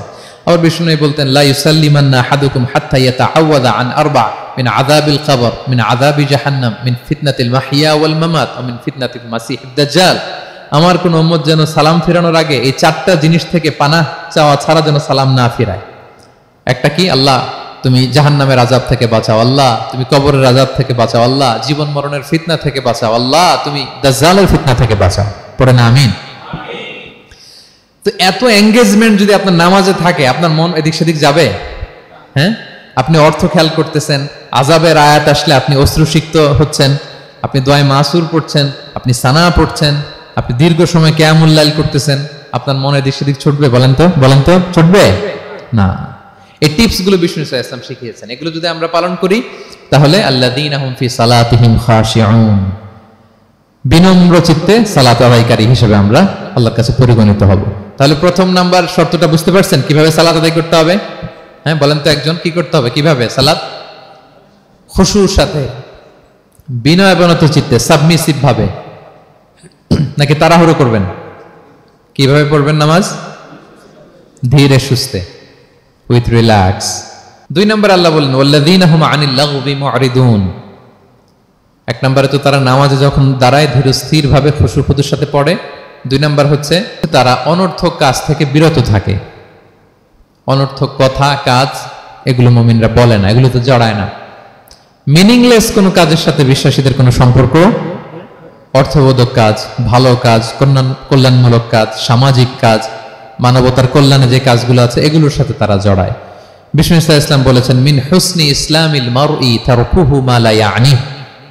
আবার বিষ্ণু বলতেন, লা ইউসাল্লিমান্না আহাদুকুম হাত্তা ইয়াতাআওয়াযা আন আরবা মিন আযাবিল কবর, মিন আযাবি জাহান্নাম, মিন ফিতনাতিল মাহইয়া ওয়াল মামাত ওয়া মিন ফিতনাতিল মাসিহিদ দাজ্জাল। আমার কোন উম্মত যেন সালাম ফিরানোর আগে এই চারটা জিনিস থেকে পানাহ চাওয়া ছাড়া যেন সালাম না ফিরায়। একটা কি? আল্লাহ তুমি জাহান্নামের আযাব থেকে বাঁচাও, আল্লাহ তুমি কবরের আযাব থেকে বাঁচাও, আল্লাহ জীবন মরণের ফিতনা থেকে বাঁচাও, আল্লাহ তুমি দাজ্জালের ফিতনা থেকে বাঁচাও। পড়ে না আমিন? তো এত এঙ্গেজমেন্ট যদি আপনার নামাজে থাকে, আপনার মন এদিক সেদিক যাবে? হ্যাঁ, আপনি অর্থ খেয়াল করতেছেন, আযাবের আয়াত আসলে আপনি অশ্রুসিক্ত হচ্ছেন, আপনি দোয়ায়ে মাসুর পড়ছেন, আপনি সানা পড়ছেন, আপনি দীর্ঘ সময় কিয়ামুল লাইল করতেছেন, আপনার মনে এদিক সেদিক ছুটবে? বলেন তো ছুটবে না। এই টিপস গুলো বিষ্ণু সাল্লাল্লাহু আলাইহি ওয়াসাল্লাম শিখিয়েছেন। এগুলো যদি আমরা পালন করি, তাহলে আল্লাযীনা হুম ফি সালাতিহিম খাশিউন, বিনম্র চিত্তে সালাত আদায়কারী হিসেবে আমরা আল্লাহর কাছে পরিগণিত হব। তাহলে প্রথম নাম্বার শর্তটা বুঝতে পারছেন কিভাবে সালাত আদায় করতে হবে? হ্যাঁ বলেন তো একজন, কি করতে হবে? কিভাবে সালাত? খুশুর সাথে, বিনয়াবনত চিত্তে, সাবমিসিভ ভাবে, নাকি তাড়াহুড়ো করবেন? কিভাবে পড়বেন নামাজ? ধীরে সুস্থে, উইথ রিল্যাক্স। 2 নম্বর আল্লাহ বলেন ওয়াল্লাযীনা হুম আনিল লাগবি মুরিদুন। 1 নম্বরে তো তারা নামাজে যখন দাঁড়ায় ধীর স্থির ভাবে খুশুর সাথে পড়ে। 2 নম্বর হচ্ছে তারা অনর্থক কাজ থেকে বিরত থাকে। অনর্থক কথা, কাজ এগুলো মুমিনরা বলে না, এগুলো তো জড়ায় না। মিনিংলেস কোনো কাজের সাথে বিশ্বাসীদের কোনো সম্পর্ক, অর্থবোধক কাজ, ভালো কাজ, কল্যাণমূলক কাজ, সামাজিক কাজ, মানবতার কল্যাণে যে কাজগুলো আছে এগুলোর সাথে তারা জড়ায়। বিষ্ণু ইসলাম বলেছেন, মিন হুসনি ইসলামিল মারই তারকুহু মা লা ইয়ানি।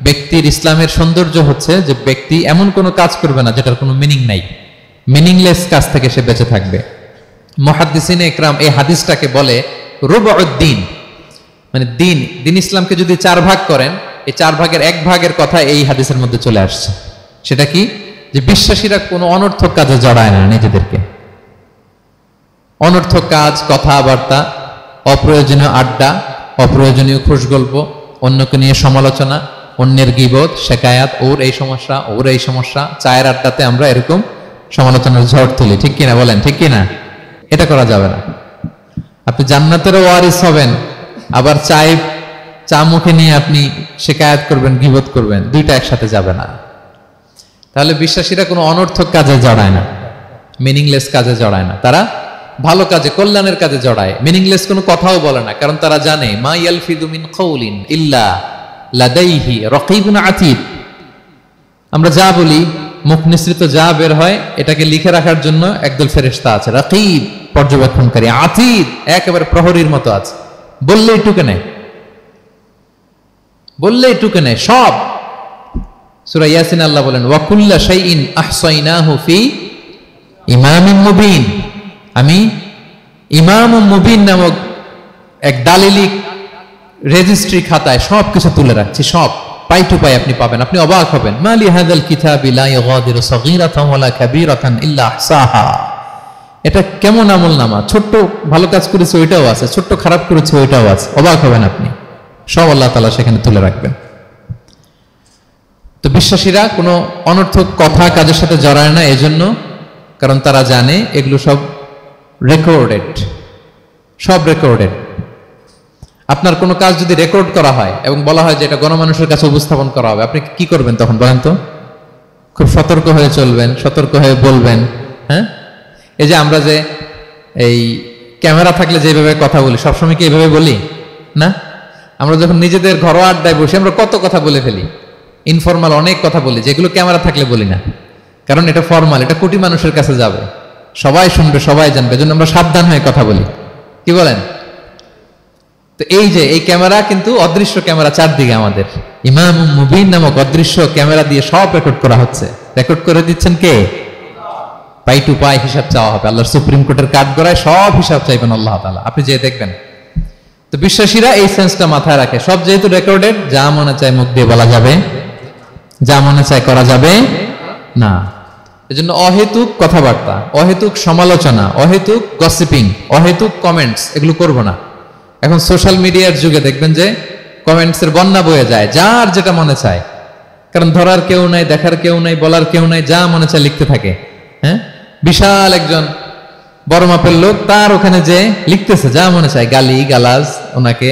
ব্যক্তির ইসলামের সৌন্দর্য হচ্ছে যে ব্যক্তি এমন কোনো কাজ করবে না যেটার কোনো মিনিং নাই, মিনিংলেস কাজ থেকে সে বেঁচে থাকবে। মুহাদ্দিসিনে ইকরাম এই হাদিসটাকে বলে রুবউদ্দিন, মানে দিন ইসলামকে যদি 4 ভাগ করেন, এই 4 ভাগের 1 ভাগের কথা এই হাদিসের মধ্যে চলে আসছে। সেটা কি? যে বিশ্বাসীরা কোনো অনর্থক কাজে জড়ায় না নিজেদেরকে। অনর্থক কাজ, কথাবার্তা, অপ্রয়োজনীয় আড্ডা, অপ্রয়োজনীয় খুশগল্প, অন্যকে নিয়ে সমালোচনা, অন্যের গীবত, শেকায়াত, ওর এই সমস্যা, চায়ের আড্ডাতে আমরা এরকম সমালোচনার ঝড় তুলি, ঠিক কিনা বলেন? ঠিক কিনা? এটা করা যাবে না। আপনি জান্নাতেরও ওয়ারিস হবেন, আবার চা মুখে নিয়ে আপনি শিকায়াত করবেন, গীবত করবেন, দুইটা একসাথে যাবে না। তাহলে বিশ্বাসীরা কোনো অনর্থক কাজে জড়ায় না, মিনিংলেস কাজে জড়ায় না, তারা ভালো কাজে, কল্যাণের কাজে জড়ায়। মিনিংলেস কোনো কথাও বলে না, কারণ তারা জানে মা ইয়ালফিযু মিন কাউলিন ইল্লা লাদাইহি রাকীবুন আতীদ। আমরা যা বলি, মুখ নিঃসৃত যা বের হয়, এটাকে লিখে রাখার জন্য একদল ফেরেশতা আছে, রাকীব পর্যবেক্ষণকারী, আতীদ একেবারে প্রহরীর মতো আছে। বললেই টুকে নেয়, বললেই টুকে নেয় সব। সূরা ইয়াসিন আল্লাহ বলেন ওয়া কুল্লা শাইইন আহসাইনাহু ফি ইমামিন মুবিন। আমি ইমামুম মুবিন নামক এক দালিলি রেজিস্ট্রি খাতায় সবকিছু তুলে রাখছি, সব পাই টু পাই আপনি পাবেন, আপনি অবাক হবেন। মা লি হাযাল কিতাবি লা ইউগাদিরু সাগীরাতান ওয়ালা কাবীরাতান ইল্লা আহসাহা। এটা কেমন আমলনামা, ছোট্ট ভালো কাজ করেছে ওইটাও আছে, ছোট্ট খারাপ করেছে ওইটাও আছে, অবাক হবেন আপনি, সব আল্লাহ তাআলা সেখানে তুলে রাখবেন। তো বিশ্বাসীরা কোনো অনর্থক কথা কাজের সাথে জড়ায় না, এজন্য কারণ তারা জানে এগুলো সব রেকর্ডেড, সব রেকর্ডেড। আপনার কোনো কাজ যদি রেকর্ড করা হয় এবং বলা হয় যে এটা গণমানুষের কাছে উপস্থাপন করা হবে, আপনি কি করবেন তখন বলেন তো? খুব সতর্ক হয়ে চলবেন, সতর্ক হয়ে বলবেন। হ্যাঁ, এই যে আমরা যে এই ক্যামেরা থাকলে যেভাবে কথা বলি, সবসময় কি এইভাবে বলি না? আমরা যখন নিজেদের ঘরোয়া আড্ডায় বসে আমরা কত কথা বলে ফেলি, ইনফরমাল অনেক কথা বলি, যেগুলো ক্যামেরা থাকলে বলি না, কারণ এটা ফরমাল, এটা কোটি মানুষের কাছে যাবে, সবাই শুনবে, সবাই জানবে, এজন্য আমরা সাবধান হয়ে কথা বলি। কি বলেন? তো এই যে এই ক্যামেরা কিন্তু অদৃশ্য ক্যামেরা চারদিকে আমাদের, ইমামুম মুবিন নামক অদৃশ্য ক্যামেরা দিয়ে সব রেকর্ড করা হচ্ছে। রেকর্ড করে দিচ্ছেন কে? পাই টু পাই হিসাব চাওয়া হবে। আল্লাহর সুপ্রিম কোর্টের কাঠগড়ায় সব হিসাব চাইবেন আল্লাহ তাআলা, আপনি যে দেখবেন। তো বিশ্বাসীরা এই সেন্সটা মাথায় রাখে, সব যেহেতু রেকর্ডেড, যা মনে চায় মুখ দিয়ে বলা যাবে, যা মনে চায় করা যাবে না। এজন্য অহেতুক কথাবার্তা, অহেতুক সমালোচনা, অহেতুক গসিপিং, অহেতুক কমেন্টস এগুলো করব না। এখন সোশ্যাল মিডিয়ার যুগে দেখবেন যে কমেন্টসের বন্যা বয়ে যায়, যার যেটা মনে চায়, কারণ ধরার কেউ নাই, দেখার কেউ নাই, বলার কেউ নাই, যা মনে চায় লিখতে থাকে। হ্যাঁ, বিশাল একজন বড় মাপের লোক, তার ওখানে যে লিখতেছে যা মনে চায়, গালি গালাজ, ওনাকে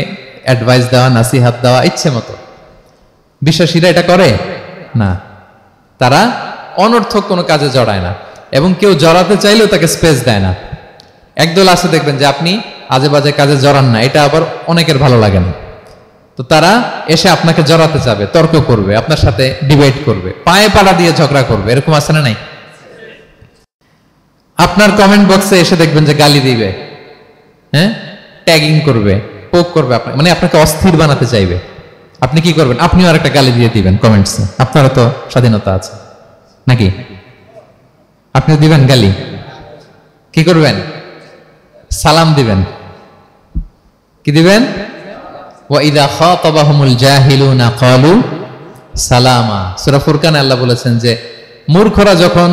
অ্যাডভাইস দেওয়া, নাসিহাত দেওয়া ইচ্ছে মতো। বিশ্বাসীরা এটা করে না, তারা অনর্থক কোনো কাজে জড়ায় না, এবং কেউ জড়াতে চাইলেও তাকে স্পেস দেয় না। একদল আছে দেখবেন যে আপনি আজে বাজে কাজে জড়ান না, এটা আবার অনেকের ভালো লাগে না, তো তারা এসে আপনাকে জড়াতে চাবে, তর্ক করবে, আপনার সাথে ডিবেট করবে, পায়ে পাড়া দিয়ে ঝগড়া করবে, এরকম আছে না নাই? আপনার কমেন্ট বক্সে এসে দেখবেন যে গালি দিবে, হ্যাঁ, ট্যাগিং করবে, পোক করবে, মানে আপনাকে অস্থির বানাতে চাইবে। আপনি কি করবেন? আপনিও আরেকটা গালি দিয়ে দিবেন কমেন্টসে, আপনারও তো স্বাধীনতা আছে নাকি? আপনি দিবেন গালি, কি করবেন? সালাম দিবেন। কি দিবেন? ওয়া ইযা খাতাবাহুমুল জাহিলুনা ক্বালু সালামা। সূরা ফুরকানে আল্লাহ বলেছেন যে মূর্খরা যখন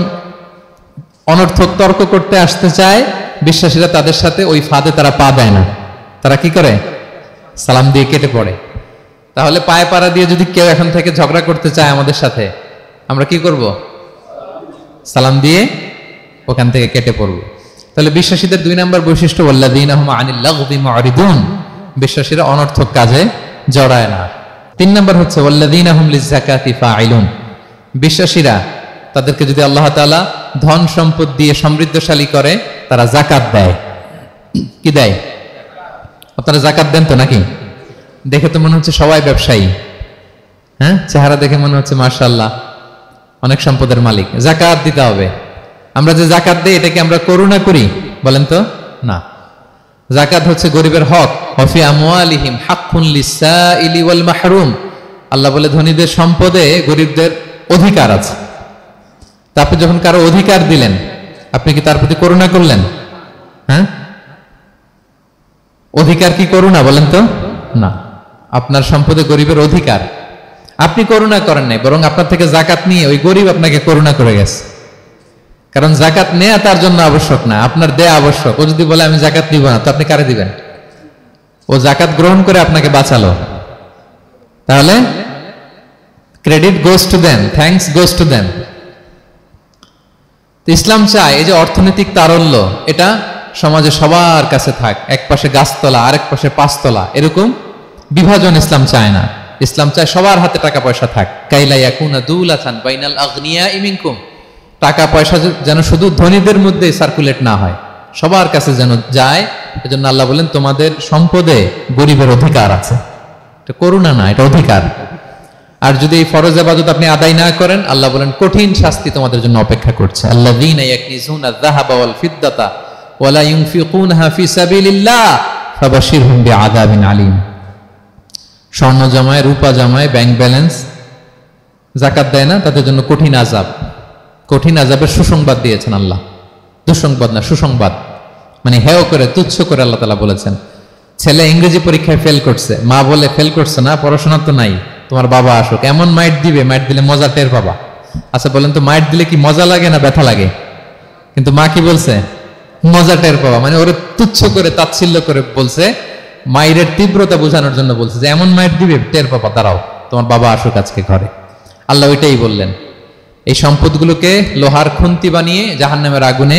অনর্থক তর্ক করতে আসতে চায়, বিশ্বাসীরা তাদের সাথে ওই ফাঁদে তারা পা দেয় না, তারা কি করে? সালাম দিয়ে কেটে পড়ে। তাহলে পায়ে পাড়া দিয়ে যদি কেউ এখন থেকে ঝগড়া করতে চায় আমাদের সাথে, আমরা কি করব? সালাম দিয়ে ওখান থেকে কেটে পড়ব। তাহলে বিশ্বাসীদের 2 নম্বর বৈশিষ্ট্য, ওয়াল্লাযীনা হুম আনিল লাগবি মুরিদুন, বিশ্বাসীরা অনর্থক কাজে জড়ায় না। 3 নম্বর হচ্ছে ওয়াল্লাযীনা হুম লিযাকাতি ফাইলুন, বিশ্বাসীরা তাদেরকে যদি আল্লাহ তাআলা ধন সম্পদ দিয়ে সমৃদ্ধশালী করে, তারা যাকাত দেয়। কি দেয়? আপনারা যাকাত দেন তো নাকি? দেখে তো মনে হচ্ছে সবাই ব্যবসায়ী, হ্যাঁ, চেহারা দেখে মনে হচ্ছে মাশাআল্লাহ অনেক সম্পদের মালিক। যাকাত দিতে হবে। আমরা যে যাকাত দেই, এটাকে আমরা করুণা করি? বলেন তো না। যাকাত হচ্ছে গরিবের হক। ওয়াফি আমওয়ালিহিম হাক্কুন লিসাইলি ওয়াল মাহরুম, আল্লাহ বলে ধনীদের সম্পদে গরিবদের অধিকার আছে। তা আপনি যখন কারো অধিকার দিলেন, আপনি কি তার প্রতি করুণা করলেন? হ্যাঁ, অধিকার কি করুণা? বলেন তো না। আপনার সম্পদে গরিবের অধিকার, আপনি করুণা করেন নাই, বরং আপনার থেকে যাকাত নিয়ে ওই গরিব আপনাকে করুণা করে গেছে। কারণ যাকাত নেয়া তার জন্য আবশ্যক না, আপনার দেয়া আবশ্যক। ও যদি বলে আমি যাকাত নিব না, তো আপনি কারে দিবেন? ও যাকাত গ্রহণ করে আপনাকে বাঁচালো, তাহলে credit goes to them, thanks goes to them. Islam চায় এই যে অর্থনৈতিক তারল্য, এটা সমাজে সবার কাছে থাক, এক পাশে গাছতলা আরেক পাশে পাঁচতলা, এরকম বিভাজন ইসলাম চায় না। ইসলাম চায় সবার হাতে টাকা পয়সা থাক। কাইলা ইয়াকুনা দুলাতান বাইনাল আগনিয়াই মিনকুম, টাকা পয়সা যেন শুধু ধনীদের মধ্যে সার্কুলেট না হয়, সবার কাছে যেন যায়। এজন্য আল্লাহ বলেন তোমাদের সম্পদে গরিবের অধিকার আছে। এটা করুণা না, এটা অধিকার। আর যদি এই ফরজ ইবাদত আপনি আদায় না করেন, আল্লাহ বলেন কঠিন শাস্তি তোমাদের জন্য অপেক্ষা করছে। আল্লাযীনা ইয়াকনিজুনা আয-যাহাবা ওয়াল ফিদ্দাতা ওয়া লা ইউনফিকুনাহা ফি সাবিলিল্লাহ ফাবাশশিরহুম বিআযাবিন আলীম। স্বর্ণ জমায়, রূপা জমায়, ব্যাংক ব্যালেন্স, যাকাত দেয় না, তাদের জন্য কঠিন আযাব, কঠিন আযাবের সুসংবাদ দিয়েছেন আল্লাহ। দুঃসংবাদ না, সুসংবাদ, মানে হেয় করে তুচ্ছ করে আল্লাহ তাআলা বলেছেন। ছেলে ইংরেজি পরীক্ষায় ফেল করছে, মা বলে ফেল করছে না, পড়াশোনা তো নাই, তোমার বাবা আসুক, এমন মাইট দিবে, মাইট দিলে মজা টের পাবা। আচ্ছা বলেন তো, মাইট দিলে কি মজা লাগে না ব্যথা লাগে? কিন্তু মা কি বলছে? মজা টের পাবা, মানে ওরে তুচ্ছ করে তাচ্ছিল্য করে বলছে, মায়ের তীব্রতা বোঝানোর জন্য বলছে যে এমন মাইট দিবে, টের পাবা, দাঁড়াও, তোমার বাবা আসুক আজকে ঘরে। আল্লাহ ওইটাই বললেন, এই সম্পদগুলোকে লোহার খুন্তি বানিয়ে জাহান্নামের আগুনে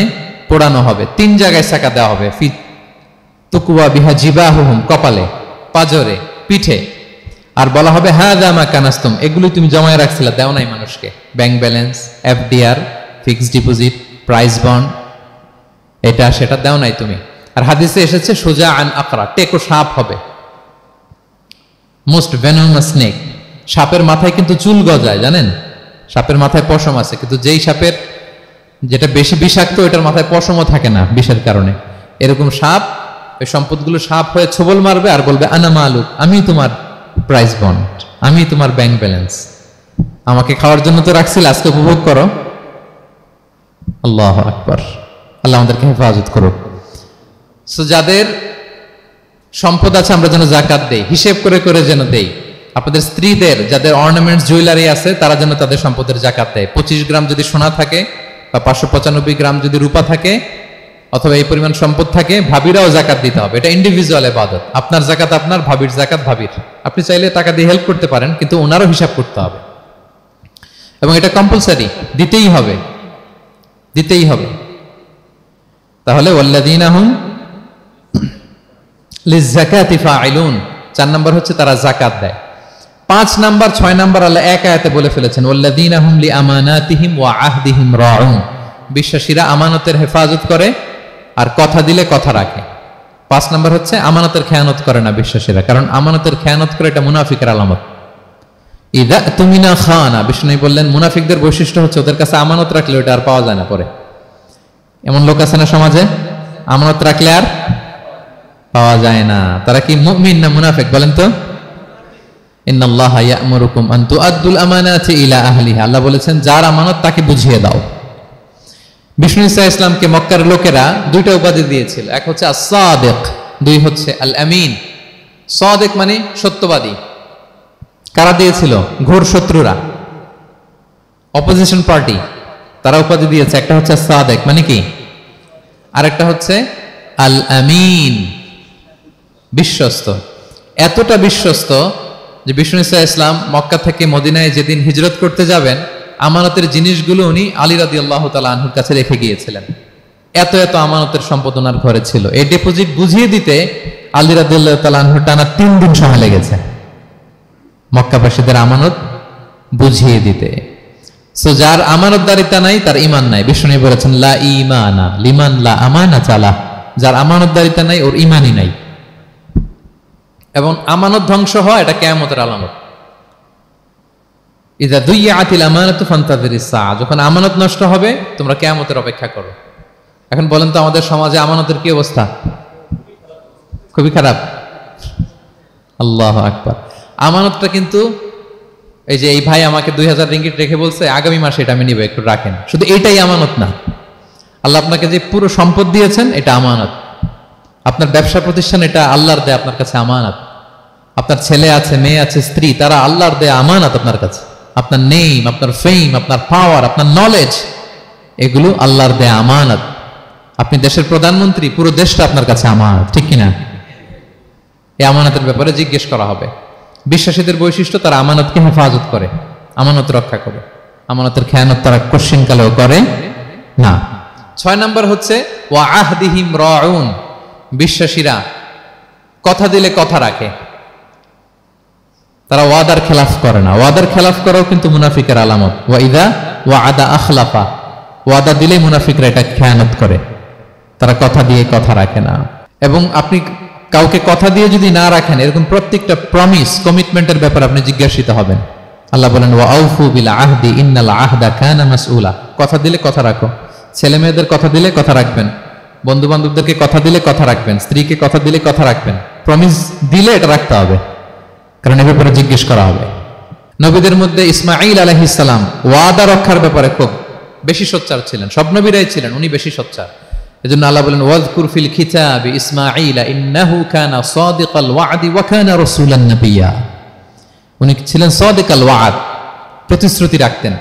পোড়ানো হবে। 3 জায়গায় সাকা দেওয়া হবে, ফি তুকুয়া বিহা জিবাহুহুম, কপালে, পাজরে, পিঠে। আর বলা হবে হাযা মা কানাস্তুম, এগুলো তুমি জমায় রাখছিলা, দাও নাই মানুষকে। Bank balance, FDR, fixed deposit, price bond, এটা সেটা দাও নাই তুমি। আর হাদিসে এসেছে সোজা আন আকরা, টেকো সাপ হবে, মোস্ট ভেনোমাস স্নেক। সাপের মাথায় কিন্তু চুল গজায়, জানেন? সাপের মাথায় পশম আছে, কিন্তু যেই সাপের যেটা বেশি বিষাক্ত, এটার মাথায় পশমও থাকে না বিষের কারণে। এরকম সাপ ওই সম্পদগুলো সাপ হয়ে ছোবল মারবে আর বলবে আনা মালুক, আমি তোমার প্রাইস বন্ড, আমি তোমার ব্যাংক ব্যালেন্স, আমাকে খাওয়ার জন্য তো রাখছিল, আজকে উপভোগ করো। আল্লাহু আকবার, আল্লাহ আমাদেরকে হেফাজত করুক। সো যাদের সম্পদ আছে আমরা যেন যাকাত দেই, হিসেব করে করে যেন দেই। আপনাদের স্ত্রীদের যাদের অর্নামেন্টস জুয়েলারি আছে, তারা যেন তাদের সম্পদের যাকাত দেয়। 25 গ্রাম যদি সোনা থাকে বা 595 গ্রাম যদি রূপা থাকে, অথবা এই পরিমাণ সম্পদ থাকে, ভাবিরাও যাকাত দিতে হবে। এটা ইন্ডিভিজুয়াল ইবাদত। আপনার যাকাত আপনার, ভাবির যাকাত ভাবির। আপনি চাইলে টাকা দিয়ে হেল্প করতে পারেন, কিন্তু ওনারও হিসাব করতে হবে, এবং এটা কম্পালসারি, দিতেই হবে, দিতেই হবে। তাহলে ওয়াল্লাযীনা হুম লিয-যাকাতি ফাঈলুন, 4 নাম্বার হচ্ছে তারা যাকাত দেয়। 5 নাম্বার 6 নাম্বার আল্লাহ এক আয়াতে বলে ফেলেছেন, ওয়াল্লাযীনা হুম লিআমানাতিহিম ওয়া আহদিহিম রাউন, বিশ্বাসীরা আমানতের হেফাজত করে আর কথা দিলে কথা রাখে। 5 নাম্বার হচ্ছে আমানতের খেয়ানত করে না বিশ্বাসীরা, কারণ আমানতের খেয়ানত করে এটা মুনাফিকের আলামত। ইযা তুমিনা খানা, বিষ্ণু বললেন মুনাফিকদের বৈশিষ্ট্য হচ্ছে ওদের কাছে আমানত রাখলে ওটা আর পাওয়া যায় না পরে। এমন লোক আছে না সমাজে, আমানত রাখলে আর পাওয়া যায় না। তারা কি মুমিন না মুনাফিক বলেন তো? ইন্নাল্লাহা ইয়া'মুরুকুম আন তুআদ্দুল আমানাতি ইলা আহলিহা, আল্লাহ বলেছেন যার আমানত তাকে বুঝিয়ে দাও। বিষ্ণু ঈসা ইসলামকে মক্কার লোকেরা 2টা উপাধি দিয়েছিল, এক হচ্ছে আস-সাদিক, 2 হচ্ছে আল আমিন। সাদিক মানে সত্যবাদী। কারা দিয়েছিল? ঘোর শত্রুরা, অপোজিশন পার্টি, তারা উপাধি দিয়েছে। একটা হচ্ছে সাদিক মানে কি, আরেকটা হচ্ছে আল আমিন, বিশ্বস্ত। এতটা বিশ্বস্ত যে বিষ্ণু ঈসা ইসলাম মক্কা থেকে মদিনায় যেদিন হিজরত করতে যাবেন, আমানতের জিনিসগুলো উনি আলী রাদিয়াল্লাহু তাআলা আনহুর কাছে রেখে গিয়েছিলেন। এত এত আমানতের সম্পদ ওনার ঘরে ছিল। এই ডিপোজিট বুঝিয়ে দিতে আলী রাদিয়াল্লাহু তাআলা আনহুর টানা 3 দিন সময় লেগেছে, মক্কাবাসীদের আমানত বুঝিয়ে দিতে। সো যার আমানতদারিতা নাই তার ঈমান নাই। বিষ্ণু বলেছেন লা ঈমানা লিমান লা আমানাতা লা, যার আমানতদারিতা নাই ওর ঈমানই নাই। এবং আমানত ধ্বংস হয় এটা কিয়ামতের আলামত। ইযা দুইয়াতিল আমানাতু ফান্তাযিরিস সাআ, যখন আমানত নষ্ট হবে তোমরা কিয়ামতের অপেক্ষা করো। এখন বলেন তো আমাদের সমাজে আমানতের কি অবস্থা? খুবই খারাপ। আল্লাহু আকবার। আমানতটা কিন্তু এই যে এই ভাই আমাকে 2000 রিঙ্গিট রেখে বলছে আগামী মাসে এটা আমি নিব, একটু রাখেন, শুধু এইটাই আমানত না। আল্লাহ আপনাকে যে পুরো সম্পদ দিয়েছেন এটা আমানত। আপনার ব্যবসা প্রতিষ্ঠান এটা আল্লাহর দেয়া আপনার কাছে আমানত। আপনার ছেলে আছে, মেয়ে আছে, স্ত্রী, তারা আল্লাহর দেয়া আমানত আপনার কাছে। আপনার নেম, আপনার ফেম, আপনার পাওয়ার, আপনার নলেজ, এগুলো আল্লাহর দেয়া আমানত। আপনি দেশের প্রধানমন্ত্রী, পুরো দেশটা আপনার কাছে আমানত, ঠিক কিনা? এই আমানতের ব্যাপারে জিজ্ঞেস করা হবে। বিশ্বাসীদের বৈশিষ্ট্য, তারা আমানতকে হেফাজত করে, আমানত রক্ষা করে, আমানতের খেয়ানত তারা কোশ্চিনকালেও করে না। 6 নম্বর হচ্ছে ওয়া আহদিহিম রাউন, বিশ্বাসীরা কথা দিলে কথা রাখে, তারা ওয়াদার খেলাফ করে না। ওয়াদার খেলাফ করাও কিন্তু মুনাফিকের আলামত। ওয়া ইদা ওয়াদা আখলাফা, ওয়াদা দিলে মুনাফিকরা এটা খেয়ানত করে, তারা কথা দিয়ে কথা রাখে না। এবং আপনি কাউকে কথা দিয়ে যদি না রাখেন, এরকম প্রত্যেকটা প্রমিস, কমিটমেন্টের ব্যাপারে আপনি জিজ্ঞাসিত হবেন। আল্লাহ বলেন ওয়া আউফু বিল আহদি ইন্নাল আহদা কানা মাসউলা, কথা দিলে কথা রাখো। ছেলে মেয়েদের কথা দিলে কথা রাখবেন, বন্ধু বান্ধবদেরকে কথা দিলে কথা রাখবেন, স্ত্রীকে কথা দিলে কথা রাখবেন। প্রমিস দিলে এটা রাখতে হবে, কারণ এ ব্যাপারে জিজ্ঞেস করা হবে। নবীদের মধ্যে ইসমাঈল আলাইহিস সালাম ওয়াদা রক্ষার ব্যাপারে খুব বেশি সোচ্চার ছিলেন, সব নবীরাই ছিলেন, উনি বেশি সোচ্চার। এজন্য আল্লাহ বলেন ওয়াজকুর ফিল কিতাবি ইসমাঈল ইন্নাহু কানা সাদিকাল ওয়াদি ওয়া কানা রাসূলান নাবিয়্যা। উনি ছিলেন সাদিকাল ওয়াদ, প্রতিশ্রুতি রাখতেন।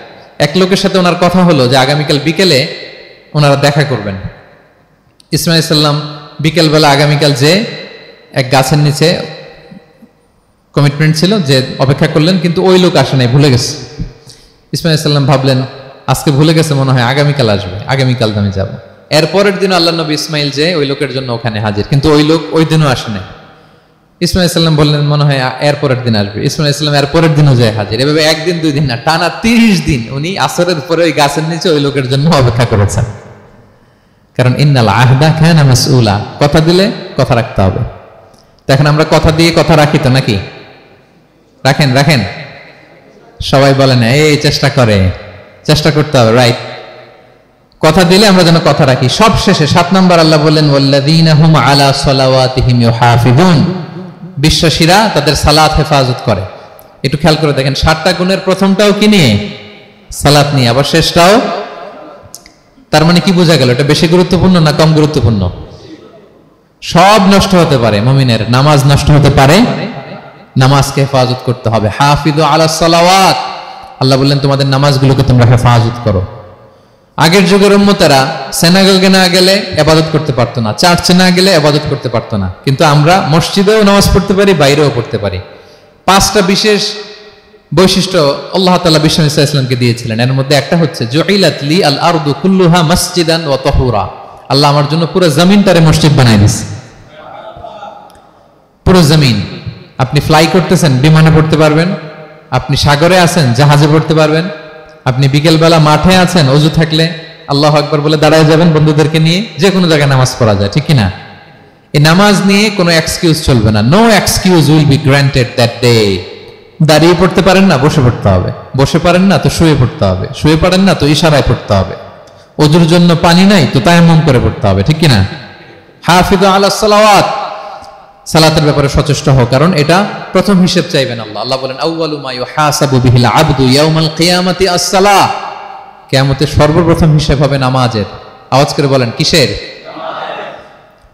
এক লোকের সাথে ওনার কথা হলো যে আগামীকাল বিকেলে ওনারা দেখা করবেন। ইসমাঈল সাল্লাম বিকেলবেলা আগামীকাল যে এক গাছের নিচে কমিটমেন্ট ছিল যে অপেক্ষা করলেন, কিন্তু ওই লোক আসে নাই, ভুলে গেছে। ইসমাঈল সাল্লাম ভাবলেন আজকে ভুলে গেছে, মনে হয় আগামীকাল আসবে, আগামীকাল আমি যাব। এরপরের দিন আল্লাহ নবী ইসমাইল যে ওই লোকের জন্য ওখানে হাজির, কিন্তু ওই লোক ওই দিনও আসে নাই। ইসমাইল সাল্লাম বললেন মনে হয় এরপরের দিন আসবে। ইসমাইল সাল্লাম এরপরের দিনও যায় হাজির। এভাবে একদিন দুই দিন না, টানা 30 দিন উনি আসরের পরে ওই গাছের নিচে ওই লোকের জন্য অপেক্ষা করেছেন। কারণ ইন্নাল আহদা কানা মাসউলা, কথা দিলে কথা রাখতে হবে। তো এখন আমরা কথা দিয়ে কথা রাখি তো নাকি? রাখেন রাখেন, সবাই বলেন এই চেষ্টা করতে হবে, রাইট? কথা দিলে আমরা যেন কথা রাখি। সব শেষে 7 নম্বর আল্লাহ বললেন ওয়াল্লাযীনা হুম আলা সালাওয়াতিহিম ইউহাফিজুন, বিশ্বাসীরা তাদের সালাত হেফাজত করে। একটু খেয়াল করে দেখেন, 7টা গুণের প্রথমটাও কি নিয়ে? সালাত নিয়ে, আবার শেষটাও। তার মানে কি বোঝা গেল? এটা বেশি গুরুত্বপূর্ণ না কম গুরুত্বপূর্ণ? সব নষ্ট হতে পারে, মুমিনের নামাজ নষ্ট হতে পারে, নামাজকে হেফাজত করতে হবে। হাফিজু আলা সালাওয়াত, আল্লাহ বললেন তোমাদের নামাজগুলোকে তোমরা হেফাজত করো। আগের যুগের উম্মতেরা সিনাগোগে না গেলে ইবাদত করতে পারতো না, চার্চে না গেলে ইবাদত করতে পারতো না, কিন্তু আমরা মসজিদেও নামাজ পড়তে পারি, বাইরেও পড়তে পারি। 5টা বিশেষ বৈশিষ্ট্য আল্লাহ তাআলা বিশ্বনবী সাল্লাল্লাহু আলাইহি ওয়াসাল্লামকে দিয়েছিলেন। এর মধ্যে একটা হচ্ছে জুইলাত লি আল আরদু কুল্লুহা মাসজিদান ওয়া তাহুরা, আল্লাহ আমার জন্য পুরো জমিনটারে মসজিদ বানাই দিয়েছে। পুরো জমিন, আপনি ফ্লাই করতেছেন, বিমানে পড়তে পারবেন, আপনি সাগরে আছেন, জাহাজে পড়তে পারবেন, আপনি বিকেলবেলা মাঠে আছেন, ওযু থাকলে আল্লাহু আকবার বলে দাঁড়ায় যাবেন, বন্ধুদেরকে নিয়ে যে কোনো জায়গায় নামাজ পড়া যায়, ঠিক কিনা? এই নামাজ নিয়ে কোনো এক্সকিউজ চলবে না। No excuse will be granted that day. দাঁড়িয়ে পড়তে পারেন না, বসে পড়তে হবে। বসে পারেন না তো শুয়ে পড়তে হবে। শুয়ে পারেন না তো ইশারায় পড়তে হবে। ওযুর জন্য পানি নাই তো তায়াম্মুম করে পড়তে হবে, ঠিক কিনা? হাফিজু আলা সালাওয়াত, সালাতের ব্যাপারে সচেষ্ট হও, কারণ এটা প্রথম হিসেব চাইবেন আল্লাহ। আল্লাহ বলেন আউয়ালু মা ইউহাসাবু বিহিল আবদু ইয়াউমাল কিয়ামাতি আস-সালাহ, কিয়ামতের সর্বপ্রথম হিসেব হবে নামাজের। আওয়াজ করে বলেন কিসের?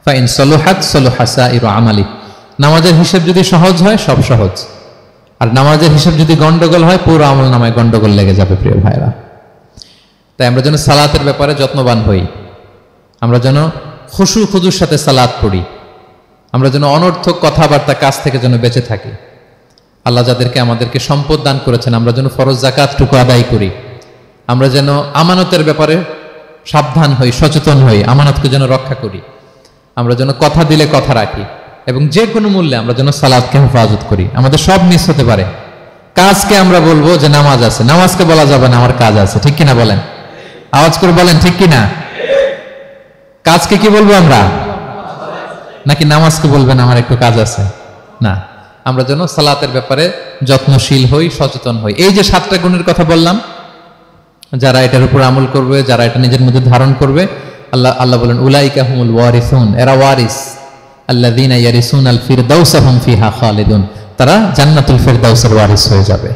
ফা ইন সালুহাত সালুহা সাইরু আমালি, নামাজের হিসেব যদি সহজ হয় সব সহজ, আর নামাজের হিসেব যদি গন্ডগোল হয় পুরো আমল নামায় গন্ডগোল লেগে যাবে। প্রিয় ভাইরা, তাই আমরা যেন সালাতের ব্যাপারে যত্নবান হই, আমরা যেন খুশু খুজুর সাথে সালাত পড়ি, আমরা যেন অনর্থক কথাবার্তা কাজ থেকে যেন বেঁচে থাকি। আল্লাহ যাদেরকে আমাদেরকে সম্পদ দান করেছেন, আমরা যেন ফরজ যাকাতটুকু আদায় করি, আমরা যেন আমানতের ব্যাপারে সাবধান হই, সচেতন হই, আমানতকে যেন রক্ষা করি, আমরা যেন কথা দিলে কথা রাখি, এবং যে কোনো মূল্যে আমরা যেন সালাতকে হেফাজত করি। আমাদের সব মিস হতে পারে। কাজকে আমরা বলবো যে নামাজ আছে, নামাজকে বলা যাবে না আমার কাজ আছে, ঠিক কিনা বলেন? আওয়াজ করে বলেন ঠিক কিনা? কাজকে কি বলবো আমরা? নাকি নামাজকে বলবেন আমার একটু কাজ আছে? না, আমরা যেন সালাতের ব্যাপারে যত্নশীল হই, সচেতন হই। এই যে 7টা গুণের কথা বললাম, যারা এটার উপর আমল করবে, যারা এটা নিজের মধ্যে ধারণ করবে, আল্লাহ বলেন উলাইকা হুমুল ওয়ারিসুন, এরা ওয়ারিস, আল্লাযীনা ইয়ারিসুনাল ফিরদাউসা হুম ফিহা খালিদুন, তারা জান্নাতুল ফিরদাউসের ওয়ারিস হয়ে যাবে।